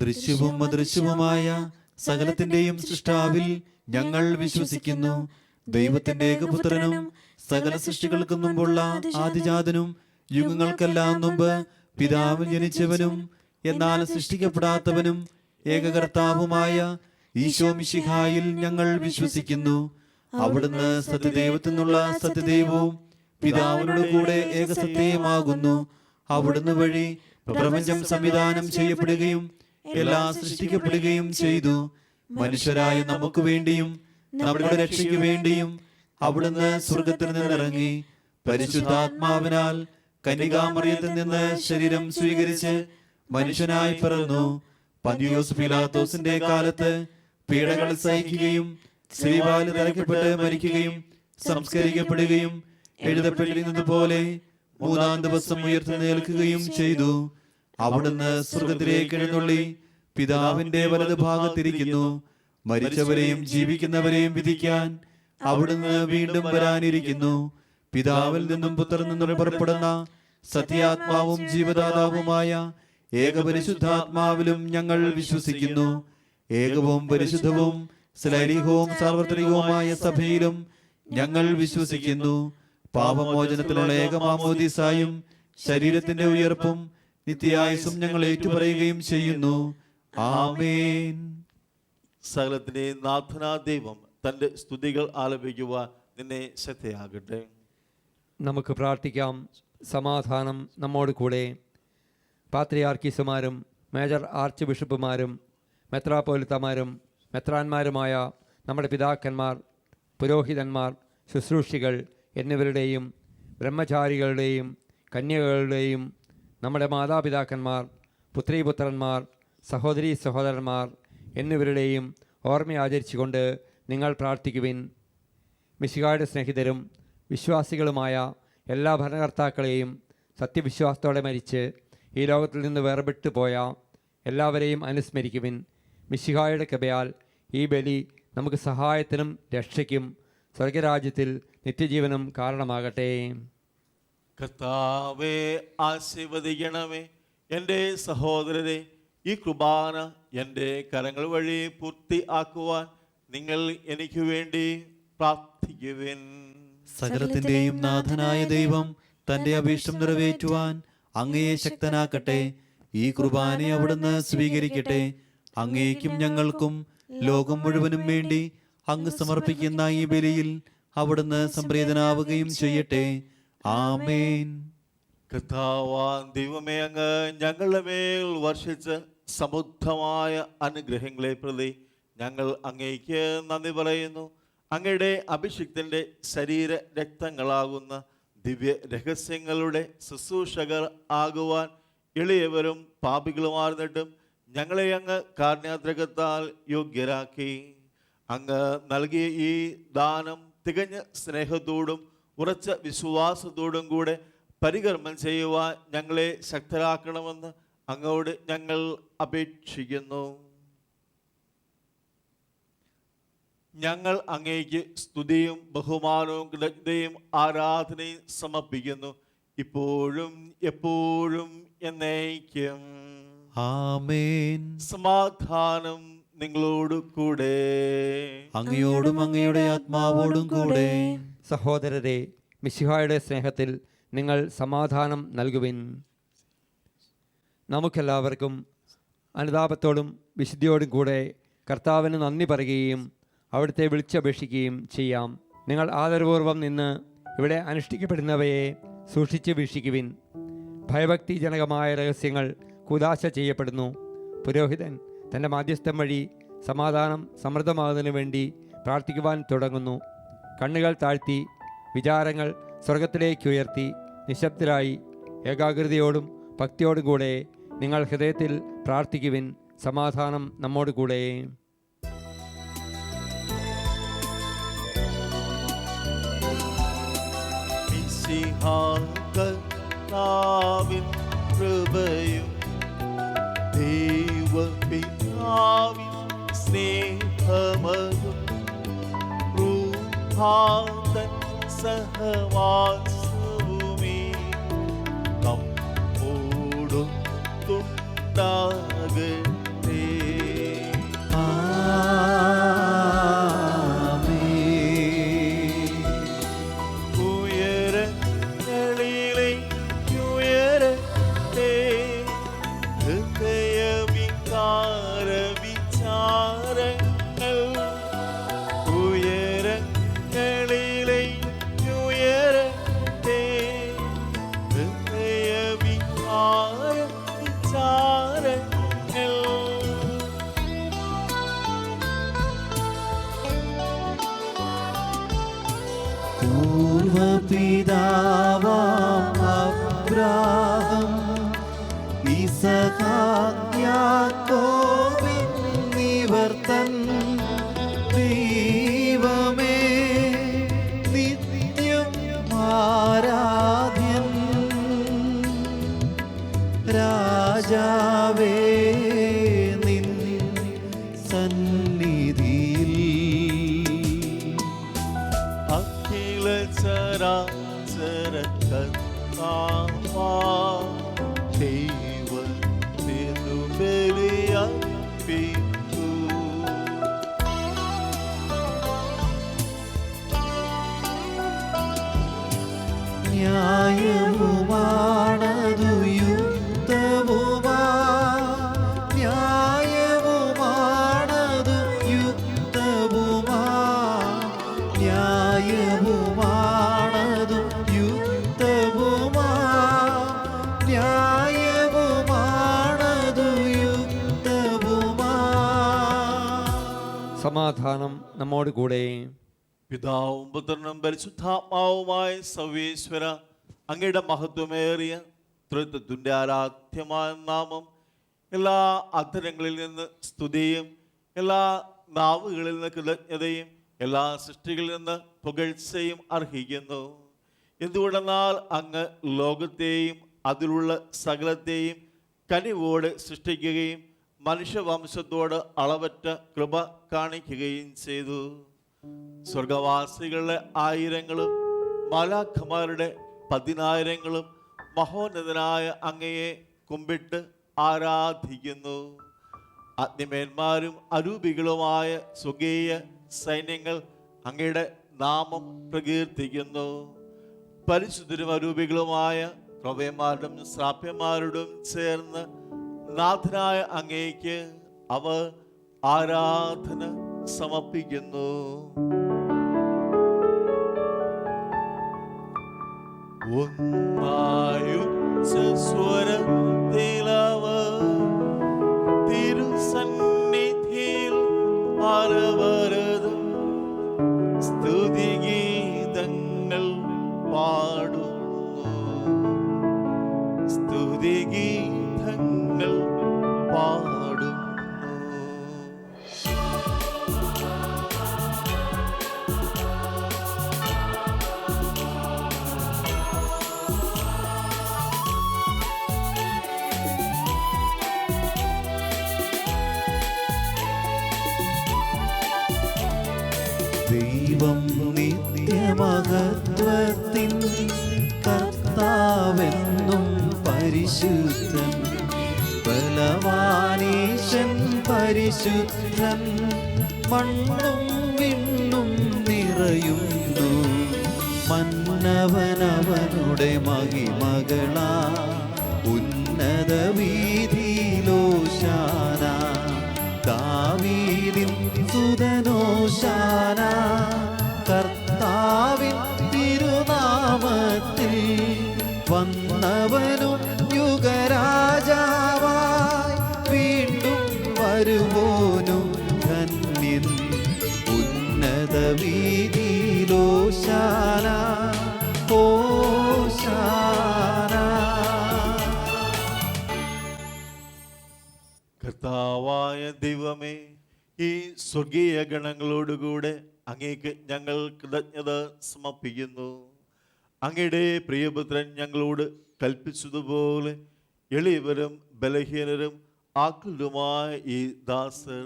ദൃശ്യവും അദൃശ്യവുമായ സകലത്തിന്റെയും സൃഷ്ടാവിൽ ഞങ്ങൾ വിശ്വസിക്കുന്നു. ദൈവത്തിന്റെ ഏകപുത്രനും സകല സൃഷ്ടികൾക്കും മുമ്പുള്ള ആദിജാതനും യുഗങ്ങൾക്കെല്ലാം മുമ്പ് പിതാവിൽ ജനിച്ചവനും എന്നാൽ സൃഷ്ടിക്കപ്പെടാത്തവനും ഏകകർത്താവുമായ ഈശോ മിശിഹായിൽ ഞങ്ങൾ വിശ്വസിക്കുന്നു. അവിടുന്ന് സത്യദൈവത്തിൽ നിന്നുള്ള സത്യദൈവവും പിതാവിനോട് കൂടെ ഏകസത്യമാകുന്നു. അവിടുന്ന് വഴി പ്രപഞ്ചം സംവിധാനം ചെയ്യപ്പെടുകയും എല്ലാം സൃഷ്ടിക്കപ്പെടുകയും ചെയ്തു. മനുഷ്യരായ നമുക്ക് വേണ്ടിയും നമ്മുടെ രക്ഷയ്ക്ക് വേണ്ടിയും അവിടുന്ന് സ്വർഗത്തിൽ നിന്നിറങ്ങി പരിശുദ്ധാത്മാവിനാൽ കന്യകാമറിയത്തിൽ നിന്ന് ശരീരം സ്വീകരിച്ച് മനുഷ്യനായി പിറന്നു. പന്തിയോസ് പീലാത്തോസിന്റെ കാലത്ത് പീഡകൾ സഹിക്കുകയും ശ്രീവാലിൽ തറയ്ക്കപ്പെട്ട് മരിക്കുകയും സംസ്കരിക്കപ്പെടുകയും എഴുതപ്പെട്ടിരുന്നതുപോലെ മൂന്നാം ദിവസം ഉയർത്തെഴുന്നേൽക്കുകയും ചെയ്തു. അവിടുന്ന് സ്വർഗത്തിലേക്ക് എഴുന്നള്ളി പിതാവിന്റെ വലതു ഭാഗത്തിരിക്കുന്നു. മരിച്ചവരെയും ജീവിക്കുന്നവരെയും വിധിക്കാൻ അവിടുന്ന് വീണ്ടും വരാനിരിക്കുന്നു. പിതാവിൽ നിന്നും പുത്രനിൽ നിന്നും പുറപ്പെടുന്ന സത്യാത്മാവും ജീവദാതാവുമായ ഏകപരിശുദ്ധാത്മാവിലും ഞങ്ങൾ വിശ്വസിക്കുന്നു. ഏകവും പരിശുദ്ധവും ശ്ലൈലികവും സാർവത്രികവുമായ സഭയിലും ഞങ്ങൾ വിശ്വസിക്കുന്നു. പാപമോചനത്തിലുള്ള ഏകമാമോദീസായും ശരീരത്തിന്റെ ഉയർപ്പും നിത്യായുസ്സും ഞങ്ങൾ ഏറ്റുപറയുകയും ചെയ്യുന്നു. ആമേൻ. സകലത്തിന്റെ നാഥനാ ദൈവം തന്റെ സ്തുതികൾ ആലപിക്കുവാൻ നിന്നെ ശ്രദ്ധയാകട്ടെ. നമുക്ക് പ്രാർത്ഥിക്കാം. സമാധാനം നമ്മോട് കൂടെ. പാത്രിയാർക്കീസുമാരും മേജർ ആർച്ച് ബിഷപ്പുമാരും മെത്രാപ്പോലിത്തമാരും മെത്രാന്മാരുമായ നമ്മുടെ പിതാക്കന്മാർ, പുരോഹിതന്മാർ, ശുശ്രൂഷികൾ എന്നിവരുടെയും ബ്രഹ്മചാരികളുടെയും കന്യകകളുടെയും നമ്മുടെ മാതാപിതാക്കന്മാർ, പുത്രീപുത്രന്മാർ, സഹോദരീ സഹോദരന്മാർ എന്നിവരുടെയും ഓർമ്മ ആചരിച്ചുകൊണ്ട് നിങ്ങൾ പ്രാർത്ഥിക്കുവിൻ. മിശിഹായുടെ സ്നേഹിതരും വിശ്വാസികളുമായ എല്ലാ ഭരണകർത്താക്കളെയും സത്യവിശ്വാസത്തോടെ മരിച്ച് ഈ ലോകത്തിൽ നിന്ന് വേർപെട്ടു പോയ എല്ലാവരെയും അനുസ്മരിക്കുവിൻ. മിശിഹായുടെ കൃപയാൽ ഈ ബലി നമുക്ക് സഹായത്തിനും രക്ഷയ്ക്കും സ്വർഗരാജ്യത്തിൽ നിത്യജീവനും കാരണമാകട്ടെ. കർത്താവേ, ആശീർവദിക്കണമേ. എൻ്റെ സഹോദരരെ, ഈ കുർബാന എൻ്റെ കരങ്ങൾ വഴി പൂർത്തിയാക്കുവാൻ നിങ്ങൾ എനിക്ക് വേണ്ടി പ്രാർത്ഥിക്കുവിൻ. സകലത്തിന്റെയും നാഥനായ ദൈവം തന്റെ അഭീഷ്ടം നിറവേറ്റുവാൻ അങ്ങയെ ശക്തനാക്കട്ടെ. ഈ കുർബാനയെ അവിടുന്ന് സ്വീകരിക്കട്ടെ. അങ്ങേക്കും ഞങ്ങൾക്കും ലോകം മുഴുവനും വേണ്ടി അങ്ങ് സമർപ്പിക്കുന്ന ഈ ബലിയിൽ അവിടുന്ന് സംപ്രീതനാവുകയും ചെയ്യട്ടെ. ആമേൻ. കർത്താവാൻ ദൈവമേ, അങ്ങ് ഞങ്ങളുടെ മേൽ വർഷിച്ച സമൃദ്ധമായ അനുഗ്രഹങ്ങളെ പ്രതി ഞങ്ങൾ അങ്ങേക്ക് നന്ദി പറയുന്നു. അങ്ങയുടെ അഭിഷിക്തന്റെ ശരീര രക്തങ്ങളാകുന്ന ദിവ്യ രഹസ്യങ്ങളുടെ ശുശ്രൂഷകർ ആകുവാൻ എളിയവരും പാപികളുമാർന്നിട്ടും ഞങ്ങളെ അങ്ങ് കാരുണ്യാദ്രകത്താൽ യോഗ്യരാക്കി. അങ്ങ് നൽകിയ ഈ ദാനം തികഞ്ഞ സ്നേഹത്തോടും ഉറച്ച വിശ്വാസത്തോടും കൂടെ പരികർമ്മം ചെയ്യുവാൻ ഞങ്ങളെ ശക്തരാക്കണമെന്ന് അങ്ങോട് ഞങ്ങൾ അപേക്ഷിക്കുന്നു. ഞങ്ങൾ അങ്ങേക്ക് സ്തുതിയും ബഹുമാനവും കൃതജ്ഞതയും ആരാധനയും സമർപ്പിക്കുന്നു, ഇപ്പോഴും എപ്പോഴും എന്നേക്കും. ആമേൻ. സമാധാനം നിങ്ങളോട് കൂടെ. അങ്ങയോടും അങ്ങയുടെ ആത്മാവോടും കൂടെ. സഹോദരരെ, മിശിഹായുടെ സ്നേഹത്തിൽ നിങ്ങൾ സമാധാനം നൽകുവിൻ. നമുക്കെല്ലാവർക്കും അനുതാപത്തോടും വിശുദ്ധിയോടും കൂടെ കർത്താവിന് നന്ദി പറയുകയും അവിടുത്തെ വിളിച്ചപേക്ഷിക്കുകയും ചെയ്യാം. നിങ്ങൾ ആദരപൂർവ്വം നിന്ന് ഇവിടെ അനുഷ്ഠിക്കപ്പെടുന്നവയെ സൂക്ഷിച്ച് വീക്ഷിക്കുവിൻ. ഭയഭക്തിജനകമായ രഹസ്യങ്ങൾ കൂദാശ ചെയ്യപ്പെടുന്നു. പുരോഹിതൻ തൻ്റെ മാധ്യസ്ഥം വഴി സമാധാനം സമൃദ്ധമാകുന്നതിനു വേണ്ടി പ്രാർത്ഥിക്കുവാൻ തുടങ്ങുന്നു. കണ്ണുകൾ താഴ്ത്തി വിചാരങ്ങൾ സ്വർഗത്തിലേക്ക് ഉയർത്തി നിശബ്ദരായി ഏകാഗ്രതയോടും ഭക്തിയോടും കൂടെ നിങ്ങൾ ഹൃദയത്തിൽ പ്രാർത്ഥിക്കുവിൻ. സമാധാനം നമ്മോട് കൂടെ. കർത്താവിൻ കൃപയും ദൈവപിതാവിൻ സ്നേഹമതും റൂഹാതൻ സഹവാസവുമേ നമ്മോടൊത്തുണ്ടാകട്ടെ. ഉയരങ്ങളിലെ ഉയരത്തെ പിതാവാം അബ്രാഹം ഇസഹാക്ക് യാക്കോബെന്നിവർ തൻ ദൈവമേ നിത്യം ആരാധ്യൻ രാജാവേ നിൻ സന്നിധിയിൽ അഖില ചരാചര കർത്താവാ ദൈവത്തിനു ബലിയർപ്പിക്കൂ. ന്യായവുമാണതു യുക്തവുമാ ന്യായവുമാണതു യുക്തവുമാ ന്യായവുമാണതു യുക്തവുമാ ന്യായവുമാണതു യുക്തവുമാ. സമാധാനം നമ്മോട് കൂടെ. പിതാവും പുത്രനും പരിശുദ്ധാത്മാവുമായ സർവേശ്വര, അങ്ങയുടെ മഹത്വമേറിയ തൃത്വത്തിന്റെ ആരാധ്യമായ നാമം എല്ലാ അധരങ്ങളിൽ നിന്ന് സ്തുതിയും എല്ലാ നാവുകളിൽ നിന്ന് കൃതജ്ഞതയും എല്ലാ സൃഷ്ടികളിൽ നിന്ന് പുകഴ്ചയും അർഹിക്കുന്നു. എന്തുകൊണ്ടെന്നാൽ അങ്ങ് ലോകത്തെയും അതിലുള്ള സകലത്തെയും കനിവോട് സൃഷ്ടിക്കുകയും മനുഷ്യവംശത്തോട് അളവറ്റ കൃപ കാണിക്കുകയും ചെയ്തു. സ്വർഗവാസികളുടെ ആയിരങ്ങളും മാലാഖമാരുടെ 10,000ങ്ങളും മഹോന്നതനായ അങ്ങയെ കുമ്പിട്ട് ആരാധിക്കുന്നു. അഗ്നിമേന്മാരും അരൂപികളുമായ സ്വർഗീയ സൈന്യങ്ങൾ അങ്ങയുടെ നാമം പ്രകീർത്തിക്കുന്നു. പരിശുദ്ധരും അരൂപികളുമായ പ്രവയന്മാരോടും ശ്രാപ്യന്മാരോടും ചേർന്ന് നാഥനായ അങ്ങേക്ക് അവർ ആരാധന സമർപ്പിക്കുന്നു. സ്വരത്തിലവർ തിരുസന്നിധിയിൽ അനവരതം സ്തുതിഗീതങ്ങൾ പാടുന്നു. സ്തുതിഗീതങ്ങൾ പാടുന്നു. ദൈവം നിത്യമഹത്വത്തിൻ കർത്താവെന്നും പരിശുദ്ധൻ ബലവാനീശൻ പരിശുദ്ധൻ മണ്ണും വിണ്ണും നിറയുന്നു. മന്നവനവനുടെ മഹിമകളാ ഉന്നത വീതിയിലോശാന ദാവീദിൻ സുതനോശാന കർത്താവിൻ തിരുനാമത്തിൽ വന്നവനും യുഗരാജാവായി വീണ്ടും വരുവോനും ധന്യൻ. ഉന്നത വീതിയിലോശാന ഓശാന. കർത്താവായ ദൈവമേ, ഈ സ്വർഗീയ ഗണങ്ങളോടുകൂടെ അങ്ങേക്ക് ഞങ്ങൾ കൃതജ്ഞത സമർപ്പിക്കുന്നു. അങ്ങയുടെ പ്രിയപുത്രൻ ഞങ്ങളോട് കൽപ്പിച്ചതുപോലെ എളിയവരും ബലഹീനരും ആകുലരുമായ ഈ ദാസർ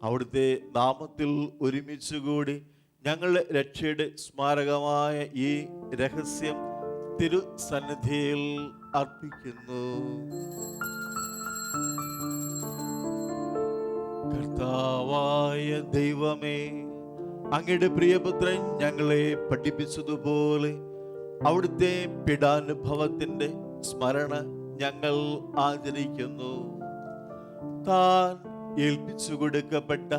അവിടുത്തെ നാമത്തിൽ ഒരുമിച്ചുകൂടി ഞങ്ങളുടെ രക്ഷയുടെ സ്മാരകമായ ഈ രഹസ്യം തിരുസന്നിധിയിൽ അർപ്പിക്കുന്നു. കർത്താവായ ദൈവമേ, അങ്ങയുടെ പ്രിയപുത്രൻ ഞങ്ങളെ പഠിപ്പിച്ചതുപോലെ അവിടുത്തെ പീഡാനുഭവത്തിന്റെ സ്മരണ ഞങ്ങൾ ആചരിക്കുന്നു. താൻ ഏൽപ്പിച്ചു കൊടുക്കപ്പെട്ട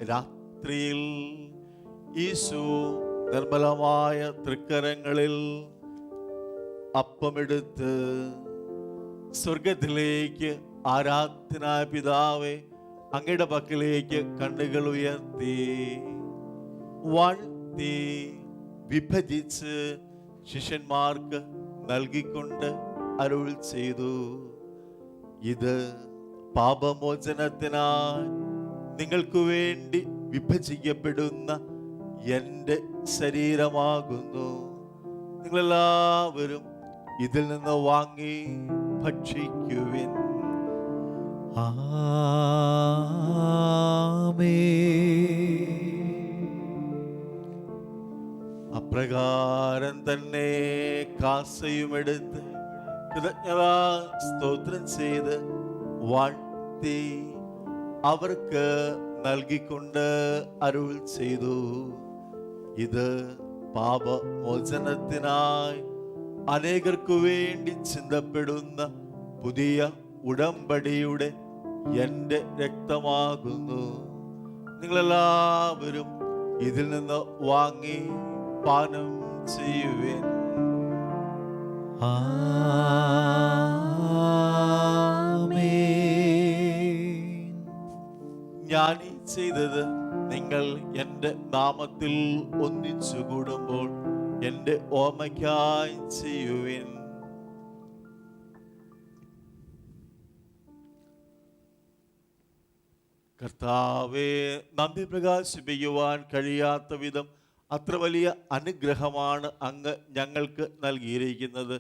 രാത്രിയിൽ ഈശോ നിർമ്മലമായ തൃക്കരങ്ങളിൽ അപ്പമെടുത്ത് സ്വർഗത്തിലേക്ക് ആരാധനായ പിതാവേ അങ്ങയുടെ പക്കലേക്ക് കണ്ണുകൾ ഉയർത്തി വാഴ്ത്തി വിഭജിച്ച് ശിഷ്യന്മാർക്ക് നൽകിക്കൊണ്ട് അരുൾ ചെയ്തു, ഇത് പാപമോചനത്തിനായി നിങ്ങൾക്ക് വേണ്ടി വിഭജിക്കപ്പെടുന്ന എൻ്റെ ശരീരമാകുന്നു. നിങ്ങളെല്ലാവരും ഇതിൽ നിന്ന് വാങ്ങി ഭക്ഷിക്കുവിൻ. അപ്രകാരം തന്നെ കാസയുമെടുത്ത് കൃതജ്ഞതാ സ്തോത്രം ചെയ്ത് വാഴ്ത്തി അവർക്ക് നൽകിക്കൊണ്ട് അരുൾ ചെയ്തു, ഇത് പാപമോചനത്തിനായി അനേകർക്കു വേണ്ടി ചിന്തപ്പെടുന്ന പുതിയ ഉടമ്പടിയുടെ എൻ്റെ രക്തമാകുന്നു. നിങ്ങളെല്ലാവരും ഇതിൽ നിന്ന് വാങ്ങി പാനം ചെയ്യുവിൻ. ഞാൻ ഈ ചെയ്തത് നിങ്ങൾ എൻ്റെ നാമത്തിൽ ഒന്നിച്ചു കൂടുമ്പോൾ എൻ്റെ ഓർമ്മയ്ക്കായി ചെയ്യുവിൻ. കർത്താവേ, നന്ദി പ്രകാശിപ്പിക്കുവാൻ കഴിയാത്ത വിധം അത്ര വലിയ അനുഗ്രഹമാണ് അങ്ങ് ഞങ്ങൾക്ക് നൽകിയിരിക്കുന്നത്.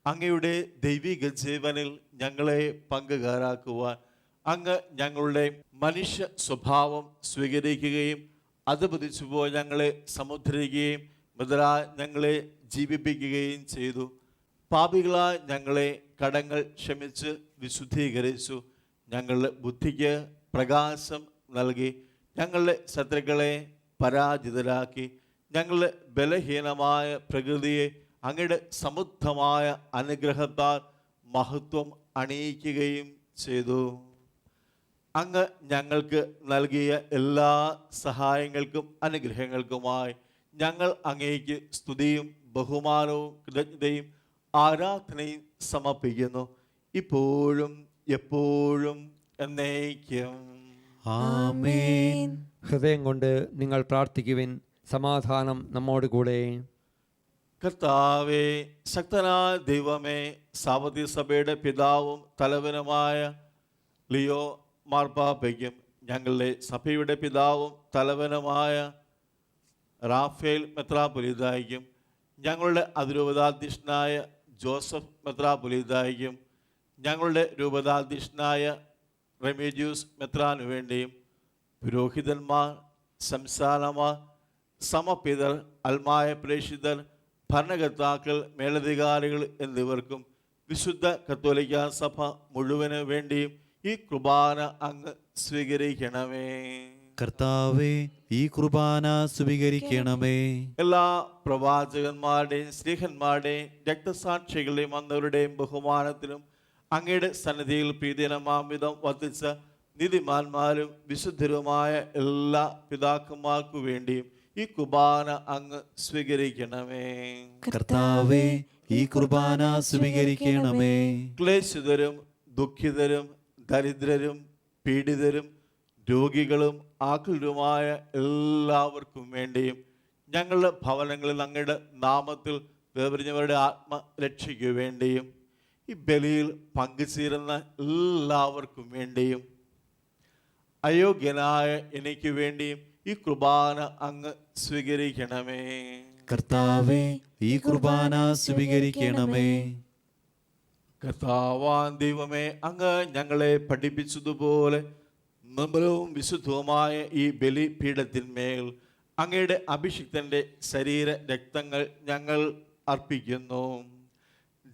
അങ്ങയുടെ ദൈവിക ജീവനിൽ ഞങ്ങളെ പങ്കുകാരാക്കുവാൻ അങ്ങ് ഞങ്ങളുടെ മനുഷ്യ സ്വഭാവം സ്വീകരിക്കുകയും അധപതിച്ചു പോയി ഞങ്ങളെ സമുദ്രിക്കുകയും മുതലായി ഞങ്ങളെ ജീവിപ്പിക്കുകയും ചെയ്തു. പാപികളായി ഞങ്ങളെ കടങ്ങൾ ക്ഷമിച്ച് വിശുദ്ധീകരിച്ചു. ഞങ്ങളുടെ ബുദ്ധിക്ക് പ്രകാശം നൽകി. ഞങ്ങളുടെ ശത്രുക്കളെ പരാജിതരാക്കി. ഞങ്ങളുടെ ബലഹീനമായ പ്രകൃതിയെ അങ്ങയുടെ സമൃദ്ധമായ അനുഗ്രഹത്താൽ മഹത്വം അണിയിക്കുകയും ചെയ്തു. അങ്ങ് ഞങ്ങൾക്ക് നൽകിയ എല്ലാ സഹായങ്ങൾക്കും അനുഗ്രഹങ്ങൾക്കുമായി ഞങ്ങൾ അങ്ങേക്ക് സ്തുതിയും ബഹുമാനവും കൃതജ്ഞതയും ആരാധനയും സമർപ്പിക്കുന്നു, ഇപ്പോഴും എപ്പോഴും എന്നേക്കും. ആമേൻ. ഹൃദയം കൊണ്ട് നിങ്ങൾ പ്രാർത്ഥിക്കുവിൻ. സമാധാനം നമ്മോട് കൂടെ. കർത്താവേ, ശക്തനായ ദൈവമേ, സാവധി സഭയുടെ പിതാവും തലവനുമായ ലിയോ മാർപ്പാപ്പയ്ക്കും ഞങ്ങളുടെ സഭയുടെ പിതാവും തലവനുമായ റാഫേൽ മെത്രാപ്പൊലീത്തായ്ക്കും ഞങ്ങളുടെ അതിരൂപതാധ്യക്ഷനായ ജോസഫ് മെത്രാപ്പൊലീത്തായ്ക്കും ഞങ്ങളുടെ രൂപതാധ്യക്ഷനായ റെമീജിയൂസ് മെത്രാനു വേണ്ടിയും പുരോഹിതന്മാർ, സംസ്ഥാനമാർ, സമപിതർ, അൽമായ പ്രേക്ഷിതർ, ഭരണകർത്താക്കൾ, മേലധികാരികൾ എന്നിവർക്കും വിശുദ്ധ കത്തോലിക്ക സഭ മുഴുവന് വേണ്ടിയും ഈ കുർബാന അങ്ങ് സ്വീകരിക്കണമേ. കർത്താവേ, ഈ കുർബാന സ്വീകരിക്കണമേ. എല്ലാ പ്രവാചകന്മാരുടെയും സ്നേഹന്മാരുടെയും രക്തസാക്ഷികളുടെയും വന്നവരുടെയും ബഹുമാനത്തിലും അങ്ങയുടെ സന്നിധിയിൽ പ്രീതിനമാംവിധം വർദ്ധിച്ച നീതിമാന്മാരും വിശുദ്ധരുമായ എല്ലാ പിതാക്കന്മാർക്കു വേണ്ടിയും ഈ കുർബാന അങ്ങ് സ്വീകരിക്കണമേ. കർത്താവേ, ഈ കുർബാന സ്വീകരിക്കണമേ. ക്ലേശിതരും ദുഃഖിതരും ദരിദ്രരും പീഡിതരും രോഗികളും ആകുലരുമായ എല്ലാവർക്കും വേണ്ടിയും ഞങ്ങളുടെ ഭവനങ്ങളിൽ അങ്ങയുടെ നാമത്തിൽ വേർപിരിഞ്ഞവരുടെ ആത്മരക്ഷയ്ക്കു വേണ്ടിയും ഈ ബലിയിൽ പങ്കുചേരുന്ന എല്ലാവർക്കും വേണ്ടിയും അയോഗ്യനായ എനിക്ക് വേണ്ടിയും ഈ കുർബാന അങ്ങ് സ്വീകരിക്കണമേ. കർത്താവേ, ഈ കുർബാന സ്വീകരിക്കണമേ. കർത്താവാൻ ദൈവമേ, അങ്ങ് ഞങ്ങളെ പഠിപ്പിച്ചതുപോലെ നിർമ്മലവും വിശുദ്ധവുമായ ഈ ബലിപീഠത്തിന്മേൽ അങ്ങയുടെ അഭിഷിക്തന്റെ ശരീര രക്തങ്ങൾ ഞങ്ങൾ അർപ്പിക്കുന്നു.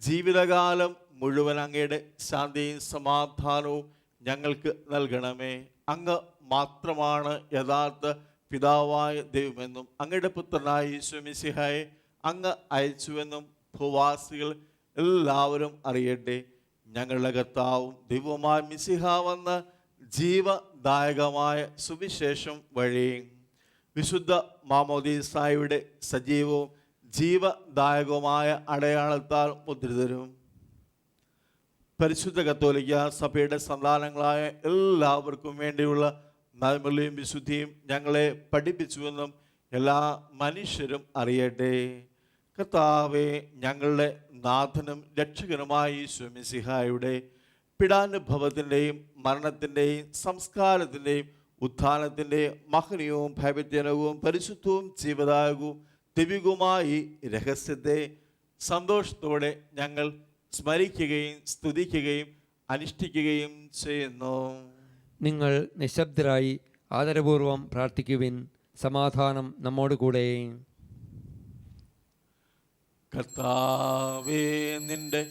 ജീവിതകാലം മുഴുവൻ അങ്ങയുടെ ശാന്തിയും സമാധാനവും ഞങ്ങൾക്ക് നൽകണമേ. അങ്ങ് മാത്രമാണ് യഥാർത്ഥ പിതാവായ ദൈവമെന്നും അങ്ങയുടെ പുത്രനായ യേശു മിശിഹായെ അങ്ങ് അയച്ചുവെന്നും ഭൂവാസികൾ എല്ലാവരും അറിയട്ടെ. ഞങ്ങളുടെ കർത്താവും ദൈവവുമായ മിശിഹ വന്ന ജീവദായകമായ സുവിശേഷം വഴി വിശുദ്ധ മാമോദീസായുടെ സജീവവും ജീവദായകവുമായ അടയാളത്താൽ മുദ്രിതരും പരിശുദ്ധ കത്തോലിക്ക സഭയുടെ സന്താനങ്ങളായ എല്ലാവർക്കും വേണ്ടിയുള്ള നന്മയും വിശുദ്ധിയും ഞങ്ങളെ പഠിപ്പിച്ചുവെന്നും എല്ലാ മനുഷ്യരും അറിയട്ടെ. കർത്താവെ, ഞങ്ങളുടെ നാഥനും രക്ഷകനുമായ ഈശോമിശിഹായുടെ പീഡാനുഭവത്തിൻ്റെയും മരണത്തിൻ്റെയും സംസ്കാരത്തിൻ്റെയും ഉത്ഥാനത്തിൻ്റെയും മഹനീയവും ഭയഭജനവും പരിശുദ്ധവും ജീവദായകവും ദിവ്യവുമായി രഹസ്യത്തെ സന്തോഷത്തോടെ ഞങ്ങൾ സ്മരിക്കുകയും സ്തുതിക്കുകയും അനുഷ്ഠിക്കുകയും ചെയ്യുന്നു. നിങ്ങൾ നിശബ്ദരായി ആദരപൂർവം പ്രാർത്ഥിക്കുവിൻ. സമാധാനം നമ്മോട് കൂടെ. കർത്താവേ, നിന്റെ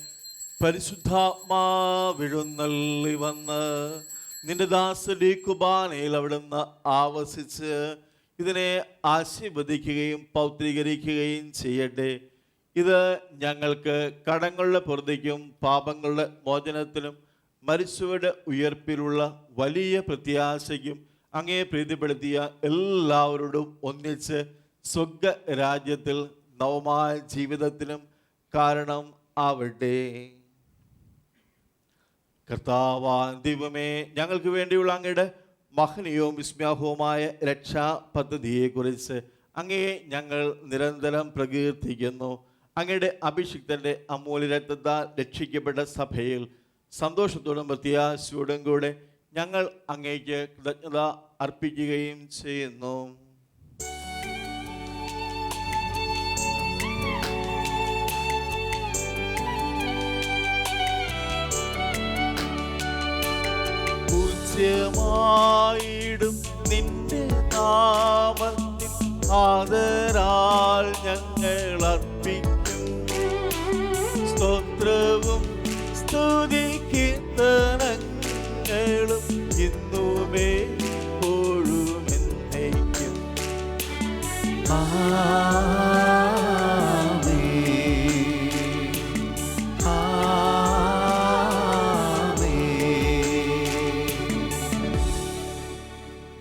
പരിശുദ്ധാത്മാവെഴുന്നള്ളി വന്ന് നിന്റെ ദാസന്റെ കുർബാനയിൽ അവിടുന്ന് ആവസിച്ച് ഇതിനെ ആശീർവദിക്കുകയും പൗത്രീകരിക്കുകയും ചെയ്യട്ടെ. ഇത് ഞങ്ങൾക്ക് കടങ്ങളുടെ പൊറുതിക്കും പാപങ്ങളുടെ മോചനത്തിനും മരിച്ചവരുടെ ഉയർപ്പിലുള്ള വലിയ പ്രത്യാശയ്ക്കും അങ്ങേ പ്രീതിപ്പെടുത്തിയ എല്ലാവരോടും ഒന്നിച്ച് സ്വർഗ രാജ്യത്തിൽ നവമായ ജീവിതത്തിനും കാരണം ആവട്ടെ. കർത്താവാൻ ദൈവമേ, ഞങ്ങൾക്ക് വേണ്ടിയുള്ള അങ്ങയുടെ മഹനീയവും വിസ്മയാഹവുമായ രക്ഷാ പദ്ധതിയെക്കുറിച്ച് അങ്ങയെ ഞങ്ങൾ നിരന്തരം പ്രകീർത്തിക്കുന്നു. അങ്ങയുടെ അഭിഷിക്തന്റെ അമൂല്യ രക്തത്താൽ രക്ഷിക്കപ്പെട്ട സഭയിൽ സന്തോഷത്തോടും പ്രത്യാശയോടും കൂടെ ഞങ്ങൾ അങ്ങേക്ക് കൃതജ്ഞത അർപ്പിക്കുകയും ചെയ്യുന്നു. പൂജ്യമായിടും നിന്റെ നാമത്തിൽ ആദരാൽ ഞങ്ങൾ അർപ്പിക്കും സ്തോത്രവും സ്തുതിക്കീർത്തനങ്ങളും ഇന്നുമേ എപ്പോഴും എന്നേക്കും.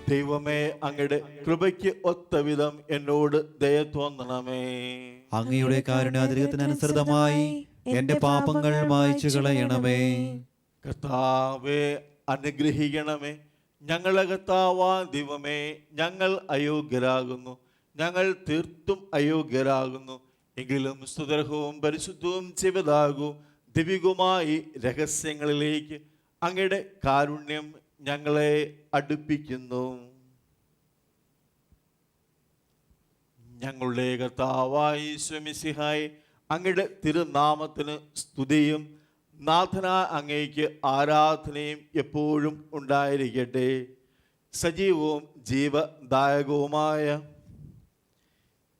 ദൈവമേ, അങ്ങയുടെ കൃപയ്ക്ക് ഒത്തവിധം എന്നോട് ദയ തോന്നണമേ. അങ്ങയുടെ കാരുണ്യാതിരകത്തിനനുസൃതമായി എന്റെ പാപങ്ങൾ മായ്ച്ചു കളയണമേ. കർത്താവേ, അനുഗ്രഹിക്കണമേ. ഞങ്ങളെ കർത്താവാ ദൈവമേ, ഞങ്ങൾ അയോഗ്യരാകുന്നു, ഞങ്ങൾ തീർത്തും അയോഗ്യരാകുന്നു. എങ്കിലും സ്തുതർഹവും പരിശുദ്ധവും ജീവദായകവും ദിവ്യവുമായി രഹസ്യങ്ങളിലേക്ക് അങ്ങയുടെ കാരുണ്യം ഞങ്ങളെ അടുപ്പിക്കുന്നു. ഞങ്ങളുടെ കർത്താവായ ഈശോമിശിഹായെ, അങ്ങയുടെ തിരുനാമത്തിന് സ്തുതിയും നാഥനായ അങ്ങേക്ക് ആരാധനയും എപ്പോഴും ഉണ്ടായിരിക്കട്ടെ. സജീവവും ജീവദായകവുമായ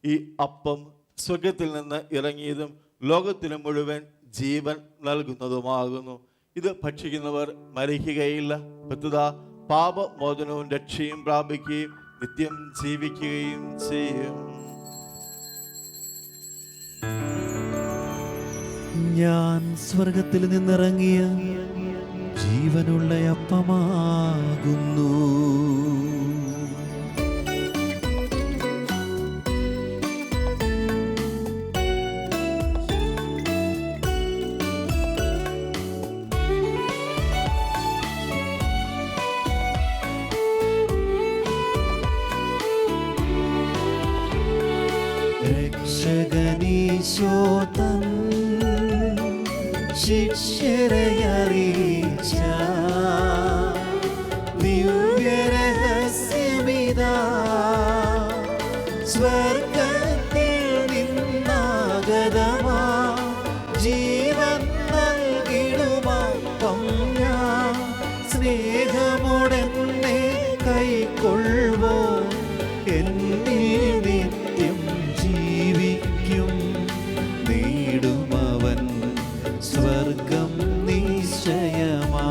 ഈ അപ്പം സ്വർഗത്തിൽ നിന്ന് ഇറങ്ങിയതും ലോകത്തിന് മുഴുവൻ ജീവൻ നൽകുന്നതുമാകുന്നു. ഇത് ഭക്ഷിക്കുന്നവർ മരിക്കുകയില്ല, പ്രത്യുത പാപമോചനവും രക്ഷയും പ്രാപിക്കുകയും നിത്യം ജീവിക്കുകയും ചെയ്യും. ഞാൻ സ്വർഗത്തിൽ നിന്നിറങ്ങിയ ജീവനുള്ള അപ്പമാകുന്നു. രക്ഷകനീശോതൻ ശിഷ്യരെ അറിയിച്ച ദിവ്യരഹസ്യമിതാ സ്വർഗത്തിൽ നിന്നാഗതമാ ജീവൻ നൽകിടുമപ്പം ഞാൻ സ്നേഹമുടനെ കൈക്കൊള്ളുവോ എന്നിൽ നിത്യം ജീവിക്കും നേടുമവൻ സ്വർഗം നിശ്ചയമാ.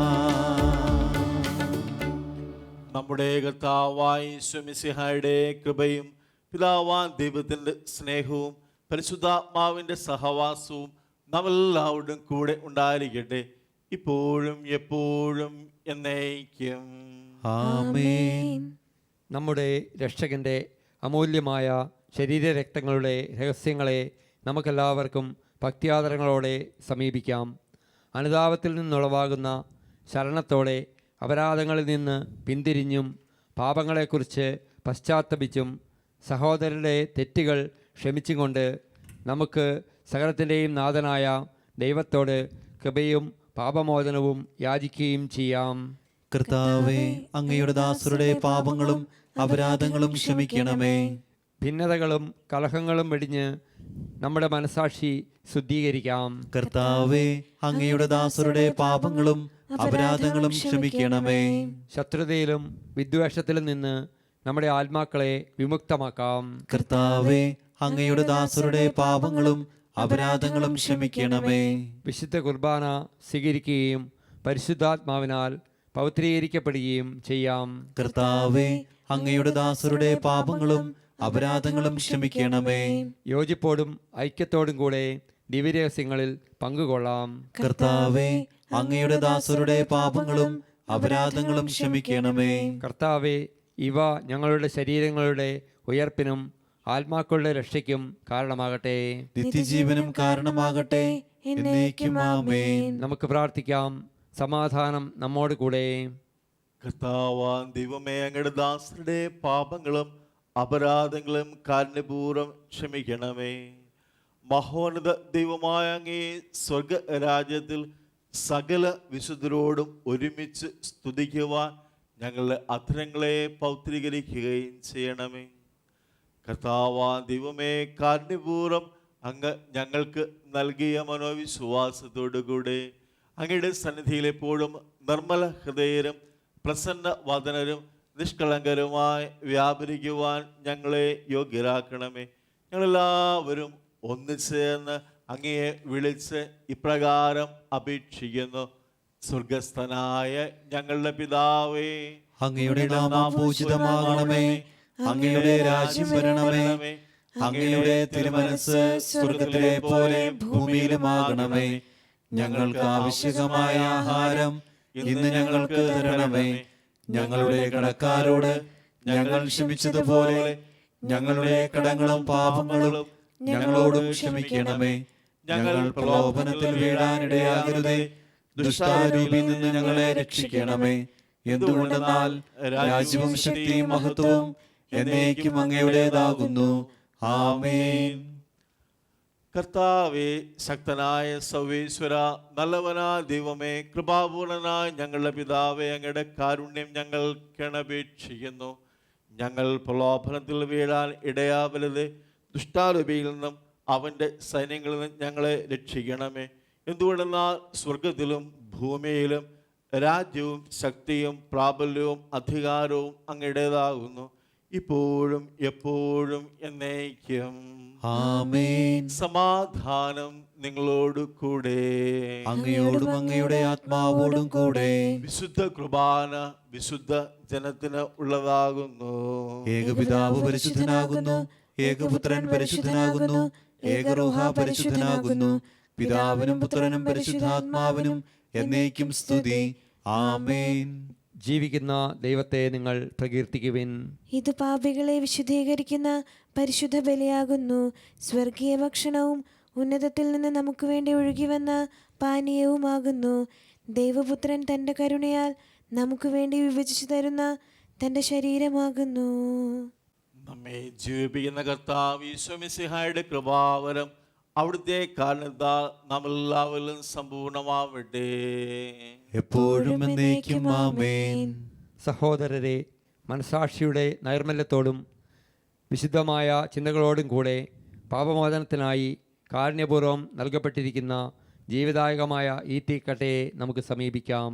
നമ്മുടെ കർത്താവായ ഈശോമിശിഹായുടെ കൃപയും പിതാവാൻ ദൈവത്തിൻ്റെ സ്നേഹവും പരിശുദ്ധാത്മാവിൻ്റെ സഹവാസവും നമ്മളെല്ലാവരുടെയും കൂടെ ഉണ്ടായിരിക്കട്ടെ, ഇപ്പോഴും എപ്പോഴും എന്നേക്കും. ആമേൻ. നമ്മുടെ രക്ഷകൻ്റെ അമൂല്യമായ ശരീരരക്തങ്ങളുടെ രഹസ്യങ്ങളെ നമുക്കെല്ലാവർക്കും ഭക്തിയാദരങ്ങളോടെ സമീപിക്കാം. അനുതാപത്തിൽ നിന്നുളവാകുന്ന ശരണത്തോടെ അപരാധങ്ങളിൽ നിന്ന് പിന്തിരിഞ്ഞും പാപങ്ങളെക്കുറിച്ച് പശ്ചാത്തപിച്ചും സഹോദരരുടെ തെറ്റുകൾ ക്ഷമിച്ചും കൊണ്ട് നമുക്ക് സകലത്തിൻ്റെയും നാഥനായ ദൈവത്തോട് കൃപയും പാപമോചനവും യാചിക്കുകയും ചെയ്യാം. കർത്താവേ, അങ്ങയുടെ ദാസരുടെ പാപങ്ങളും അപരാധങ്ങളും ക്ഷമിക്കണമേ. ഭിന്നതകളും കലഹങ്ങളും വെടിഞ്ഞ് നമ്മുടെ മനസാക്ഷി ശുദ്ധീകരിക്കാം. കർത്താവേ, അങ്ങയുടെ ദാസരുടെ പാപങ്ങളും അപരാധങ്ങളും ക്ഷമിക്കണമേ. ശത്രുതയിലും വിദ്വേഷത്തിലും നിന്ന് നമ്മുടെ ആത്മാക്കളെ വിമുക്തമാക്കാം. കർത്താവേ, അങ്ങയുടെ ദാസരുടെ പാപങ്ങളും അപരാധങ്ങളും ക്ഷമിക്കണമേ. വിശുദ്ധ കുർബാന സ്വീകരിക്കുകയും പരിശുദ്ധാത്മാവിനാൽ പൗത്രീകരിക്കപ്പെടുകയും ചെയ്യാം. കർത്താവേ, അങ്ങയുടെ ദാസരുടെ പാപങ്ങളും അപരാധങ്ങളും ക്ഷമിക്കണമേ. യോജിപ്പോടും ഐക്യത്തോടും കൂടെ ദിവ്യരഹസ്യങ്ങളിൽ പങ്കുകൊള്ളാം. കർത്താവേ, അങ്ങയുടെ ദാസരുടെ പാപങ്ങളും അപരാധങ്ങളും ക്ഷമിക്കണമേ. കർത്താവെ, ഇവ ഞങ്ങളുടെ ശരീരങ്ങളുടെ ഉയർപ്പിനും ആത്മാക്കളുടെ രക്ഷയ്ക്കും കാരണമാകട്ടെ. നിത്യജീവനും കാരണമാകട്ടെ. എന്നേക്കും ആമേൻ. നമുക്ക് പ്രാർത്ഥിക്കാം. സമാധാനം നമ്മോട് കൂടെ. കർത്താവാൻ ദൈവമേ, അങ്ങയുടെ ദാസരുടെ പാപങ്ങളും അപരാധങ്ങളും കാരുണ്യപൂർവ്വം ക്ഷമിക്കണമേ. മഹോന്നത ദൈവമായ അങ്ങേ സ്വർഗരാജ്യത്തിൽ സകല വിശുദ്ധരോടും ഒരുമിച്ച് സ്തുതിക്കുവാൻ ഞങ്ങളുടെ അധരങ്ങളെ പൗത്രീകരിക്കുകയും ചെയ്യണമേ. കർത്താവാൻ ദൈവമേ, കാരുണ്യപൂർവ്വം അങ്ങ് ഞങ്ങൾക്ക് നൽകിയ മനോവിശ്വാസത്തോടു കൂടെ അങ്ങയുടെ സന്നിധിയിൽ എപ്പോഴും നിർമ്മല ഹൃദയരും പ്രസന്ന വദനരും നിഷ്കളങ്കരുമായി വ്യാപരിക്കുവാൻ ഞങ്ങളെ യോഗ്യരാക്കണമേ. ഞങ്ങളെല്ലാവരും ഒന്നിച്ചേർന്ന് അങ്ങയെ വിളിച്ച് ഇപ്രകാരം അപേക്ഷിക്കുന്നു. സ്വർഗസ്ഥനായ ഞങ്ങളുടെ പിതാവേ, അങ്ങയുടെ നാമം പൂജിതമാകണമേ. അങ്ങയുടെ രാജ്യം വരണമേ. അങ്ങയുടെ തിരുമനസ്സ് സ്വർഗത്തിലെ പോലെ ഭൂമിയിലുമാകണമേ. ഞങ്ങൾക്ക് ആവശ്യമായ ആഹാരം ഇന്ന് ഞങ്ങൾക്ക് തരണമേ. ഞങ്ങളുടെ കടക്കാരോട് ഞങ്ങൾ ക്ഷമിച്ചതുപോലെ ഞങ്ങളുടെ കടങ്ങളും പാപങ്ങളും ഞങ്ങളോടും ക്ഷമിക്കണമേ. ഞങ്ങൾ പ്രലോഭനത്തിൽ വീഴാനിടയാകരുതേ. ദുഷ്ടാരൂപിയിൽ നിന്ന് ഞങ്ങളെ രക്ഷിക്കണമേ. എന്തുകൊണ്ടെന്നാൽ രാജ്യവും ശക്തിയും മഹത്വവും എന്നേക്കും അങ്ങയുടേതാകുന്നു. ആമേൻ. കർത്താവേ, ശക്തനായ സർവേശ്വര, നല്ലവനായ ദൈവമേ, കൃപാപൂർണനായ ഞങ്ങളുടെ പിതാവേ, അങ്ങയുടെ കാരുണ്യം ഞങ്ങൾ കേണപേക്ഷിക്കുന്നു. ഞങ്ങൾ പ്രലോഭനത്തിൽ വീഴാൻ ഇടയാവരുത്. ദുഷ്ടാരൂപിയിൽ നിന്നും അവൻ്റെ സൈന്യങ്ങളിൽ നിന്നും ഞങ്ങളെ രക്ഷിക്കണമേ. എന്തുകൊണ്ടെന്നാൽ സ്വർഗത്തിലും ഭൂമിയിലും രാജ്യവും ശക്തിയും പ്രാബല്യവും അധികാരവും അങ്ങയുടേതാകുന്നു, ഇപ്പോഴും എപ്പോഴും എന്നേക്കും. ആമേൻ. സമാധാനം നിങ്ങളോട് കൂടെ. അങ്ങയോടും അങ്ങയുടെ ആത്മാവോടും കൂടെ. വിശുദ്ധ കുർബാന വിശുദ്ധ ജനത്തിന് ഉള്ളതാകുന്നു. ഏകപിതാവ് പരിശുദ്ധനാകുന്നു. ഏകപുത്രൻ പരിശുദ്ധനാകുന്നു. ഏകറൂഹ പരിശുദ്ധനാകുന്നു. പിതാവിനും പുത്രനും പരിശുദ്ധാത്മാവിനും എന്നേക്കും സ്തുതി. ആമേൻ. ജീവിക്കുന്ന ദൈവത്തെ നിങ്ങൾ പ്രകീർത്തിക്കുവിൻ. ഇത് പാപികളെ വിശുദ്ധീകരിക്കുന്ന പരിശുദ്ധ ബലിയാകുന്നു. സ്വർഗീയ ഭക്ഷണവും ഉന്നതത്തിൽ നിന്ന് നമുക്ക് വേണ്ടി ഒഴുകിവന്ന പാനീയവുമാകുന്നു. ദൈവപുത്രൻ തൻ്റെ കരുണയാൽ നമുക്ക് വേണ്ടി വിഭജിച്ചു തരുന്ന തൻ്റെ ശരീരമാകുന്നു. നമ്മെ ജീവിപ്പിക്കുന്ന കർത്താവ് ഈശോ മിശിഹായുടെ കൃപാവരം അവിടുത്തെ കാരണത്താൽ നാം എല്ലാവരിലും സമ്പൂർണമാവട്ടെ. എപ്പോഴും എന്നേക്കും ആമേൻ. സഹോദരരെ, മനസാക്ഷിയുടെ നൈർമല്യത്തോടും വിശുദ്ധമായ ചിന്തകളോടും കൂടെ പാപമോചനത്തിനായി കാരുണ്യപൂർവ്വം നൽകപ്പെട്ടിരിക്കുന്ന ജീവദായകമായ ഈ തീക്കട്ടയെ നമുക്ക് സമീപിക്കാം.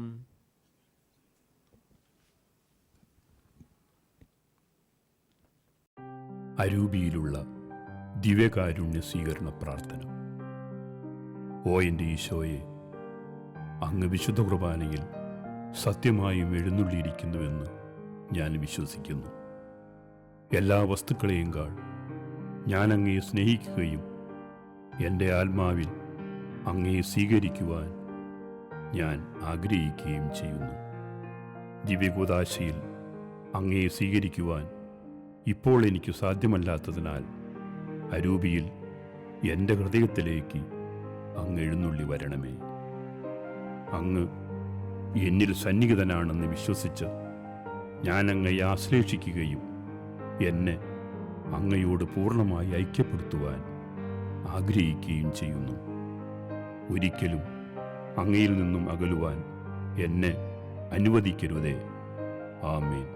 അരൂപിയിലുള്ള ദിവ്യകാരുണ്യ സ്വീകരണ പ്രാർത്ഥന. ഓ എൻ്റെ ഈശോയെ, അങ്ങ് വിശുദ്ധ കുർബാനയിൽ സത്യമായും എഴുന്നള്ളിയിരിക്കുന്നുവെന്ന് ഞാൻ വിശ്വസിക്കുന്നു. എല്ലാ വസ്തുക്കളെയും കാൾ ഞാൻ അങ്ങയെ സ്നേഹിക്കുകയും എൻ്റെ ആത്മാവിൽ അങ്ങയെ സ്വീകരിക്കുവാൻ ഞാൻ ആഗ്രഹിക്കുകയും ചെയ്യുന്നു. ദിവ്യകൂദാശയിൽ അങ്ങയെ സ്വീകരിക്കുവാൻ ഇപ്പോൾ എനിക്ക് സാധ്യമല്ലാത്തതിനാൽ അരൂപിയിൽ എൻ്റെ ഹൃദയത്തിലേക്ക് അങ്ങ് എഴുന്നള്ളി വരണമേ. അങ്ങ് എന്നിൽ സന്നിഹിതനാണെന്ന് വിശ്വസിച്ച് ഞാൻ അങ്ങയെ ആശ്ലേഷിക്കുകയും എന്നെ അങ്ങയോട് പൂർണ്ണമായി ഐക്യപ്പെടുത്തുവാൻ ആഗ്രഹിക്കുകയും ചെയ്യുന്നു. ഒരിക്കലും അങ്ങയിൽ നിന്നും അകലുവാൻ എന്നെ അനുവദിക്കരുതേ. ആമേൻ.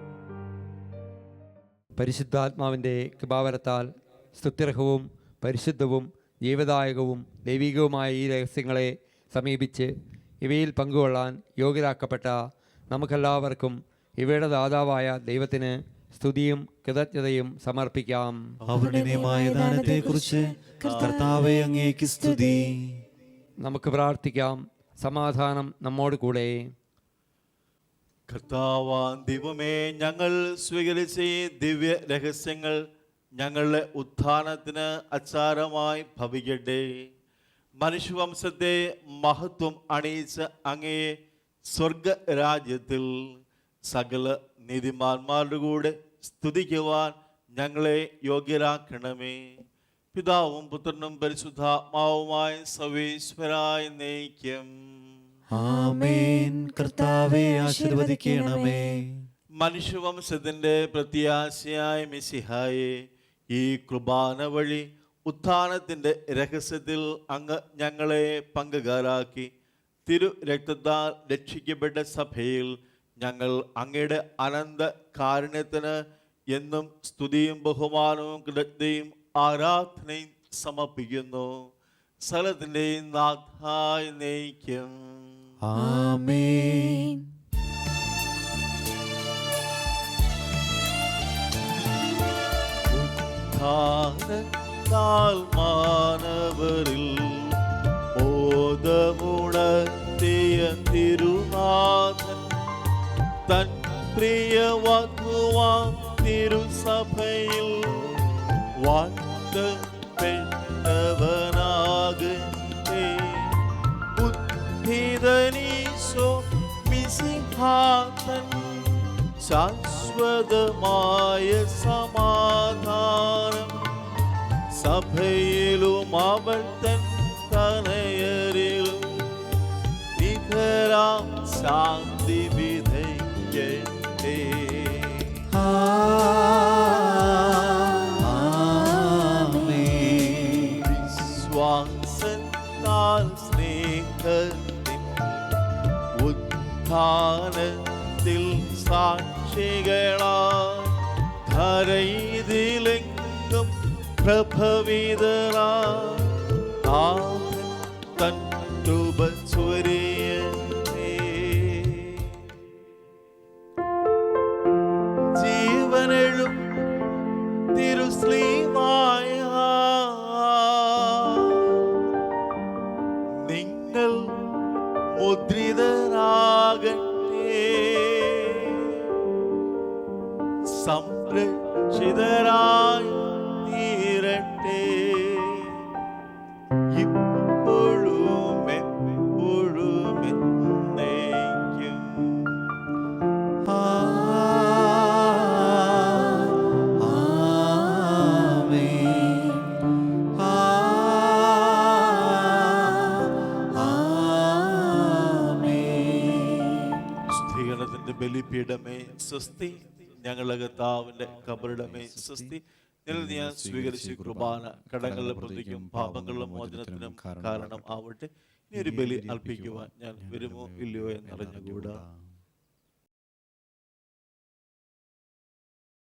പരിശുദ്ധാത്മാവിൻ്റെ കൃപാവരത്താൽ സ്തുത്യർഹവും പരിശുദ്ധവും ജീവദായകവും ദൈവികവുമായ ഈ രഹസ്യങ്ങളെ സമീപിച്ച് ഇവയിൽ പങ്കുകൊള്ളാൻ യോഗ്യരാക്കപ്പെട്ട നമുക്കെല്ലാവർക്കും ഇവയുടെ ദാതാവായ ദൈവത്തിന് സ്തുതിയും കൃതജ്ഞതയും സമർപ്പിക്കാം. അവർണ്ണനീയമായ ദാനത്തെക്കുറിച്ച് കർത്താവേ അങ്ങേക്ക് സ്തുതി. നമുക്ക് പ്രാർത്ഥിക്കാം. സമാധാനം നമ്മോട് കൂടെ. കർത്താവാം ദൈവമേ, ഞങ്ങൾ സ്വീകരിച്ച ഈ ദിവ്യ രഹസ്യങ്ങൾ ഞങ്ങളുടെ ഉത്ഥാനത്തിന് അച്ചാരമായി ഭവിക്കട്ടെ. മനുഷ്യവംശത്തെ മഹത്വം അണിയിച്ച അങ്ങയെ സ്വർഗരാജ്യത്തിൽ സകല നീതിമാന്മാരുടെ കൂടെ സ്തുതിക്കുവാൻ ഞങ്ങളെ യോഗ്യരാക്കണമേ. പിതാവും പുത്രനും പരിശുദ്ധാത്മാവുമായ സർവേശ്വരായി നയിക്കും. ആമേൻ. കർത്താവേ ആശീർവദിക്കണമേ. മനുഷ്യവംശത്തിന്റെ പ്രത്യാശയായ മിശിഹായെ, ഈ കുർബാന വഴി ഉത്ഥാനത്തിന്റെ രഹസ്യത്തിൽ അങ്ങ് ഞങ്ങളെ പങ്കുകാരാക്കി തിരു രക്തത്താൽ രക്ഷിക്കപ്പെട്ട സഭയിൽ ഞങ്ങൾ അങ്ങയുടെ അനന്ത കാരുണ്യത്തിന് എന്നും സ്തുതിയും ബഹുമാനവും കൃതജ്ഞതയും ആരാധനയും സമർപ്പിക്കുന്നു. സ്ഥലത്തിൻ്റെയും നാഥായി നയിക്കും. ആമേൻ. ഉത്ഥാനത്താൽ മാനവരിൽ മോദമുണർത്തിയ തിരുനാഥൻ തൻ പ്രിയ വധുവാം തിരുസഭയിൽ വാഴ്ത്തപ്പെട്ടവനാകട്ടെ. ഉദ്ധിതനീശോ മിശിഹാതൻ ശാശ്വതമായ സമാധാനം സഭയിലും അവൾ തൻ തനയരിലും നിധരാം ശാന്തി വിധയ്ക്കട്ടെ. ആമേൻ. വിശ്വാസത്താൽ സ്നേഹത്തിൻ ഉത്ഥാനത്തിൽ സാക്ഷികളായി ധരയിതിലെങ്കും പ്രഭവിതരായി തൻ രൂപസ്വരീയനേ. ജീവനെഴും തിരുസ്ലീമായ നിങ്ങൾ മുദ്രിതരാകട്ടെ. സംരക്ഷിതരായി തീരട്ടെ. ഇപ്പോഴും എപ്പോഴും എന്നേക്കും. ആമേൻ. ആമേൻ. ശുദ്ധീകരണത്തിന്റെ ബലിപീഠമേ സ്വസ്തി. ഞങ്ങളുടെ കർത്താവിന്റെ കബറിടമേ സ്വസ്തി. ഞാൻ സ്വീകരിച്ച കുർബാന കടങ്ങളുടെ പ്രതിക്കും പാപങ്ങളുടെ മോചനത്തിനും കാരണം ആവട്ടെ. ഇനി ഒരു ബലി അർപ്പിക്കുവാൻ ഞാൻ വരുമോ ഇല്ലയോ എന്നറിഞ്ഞുകൂടാ.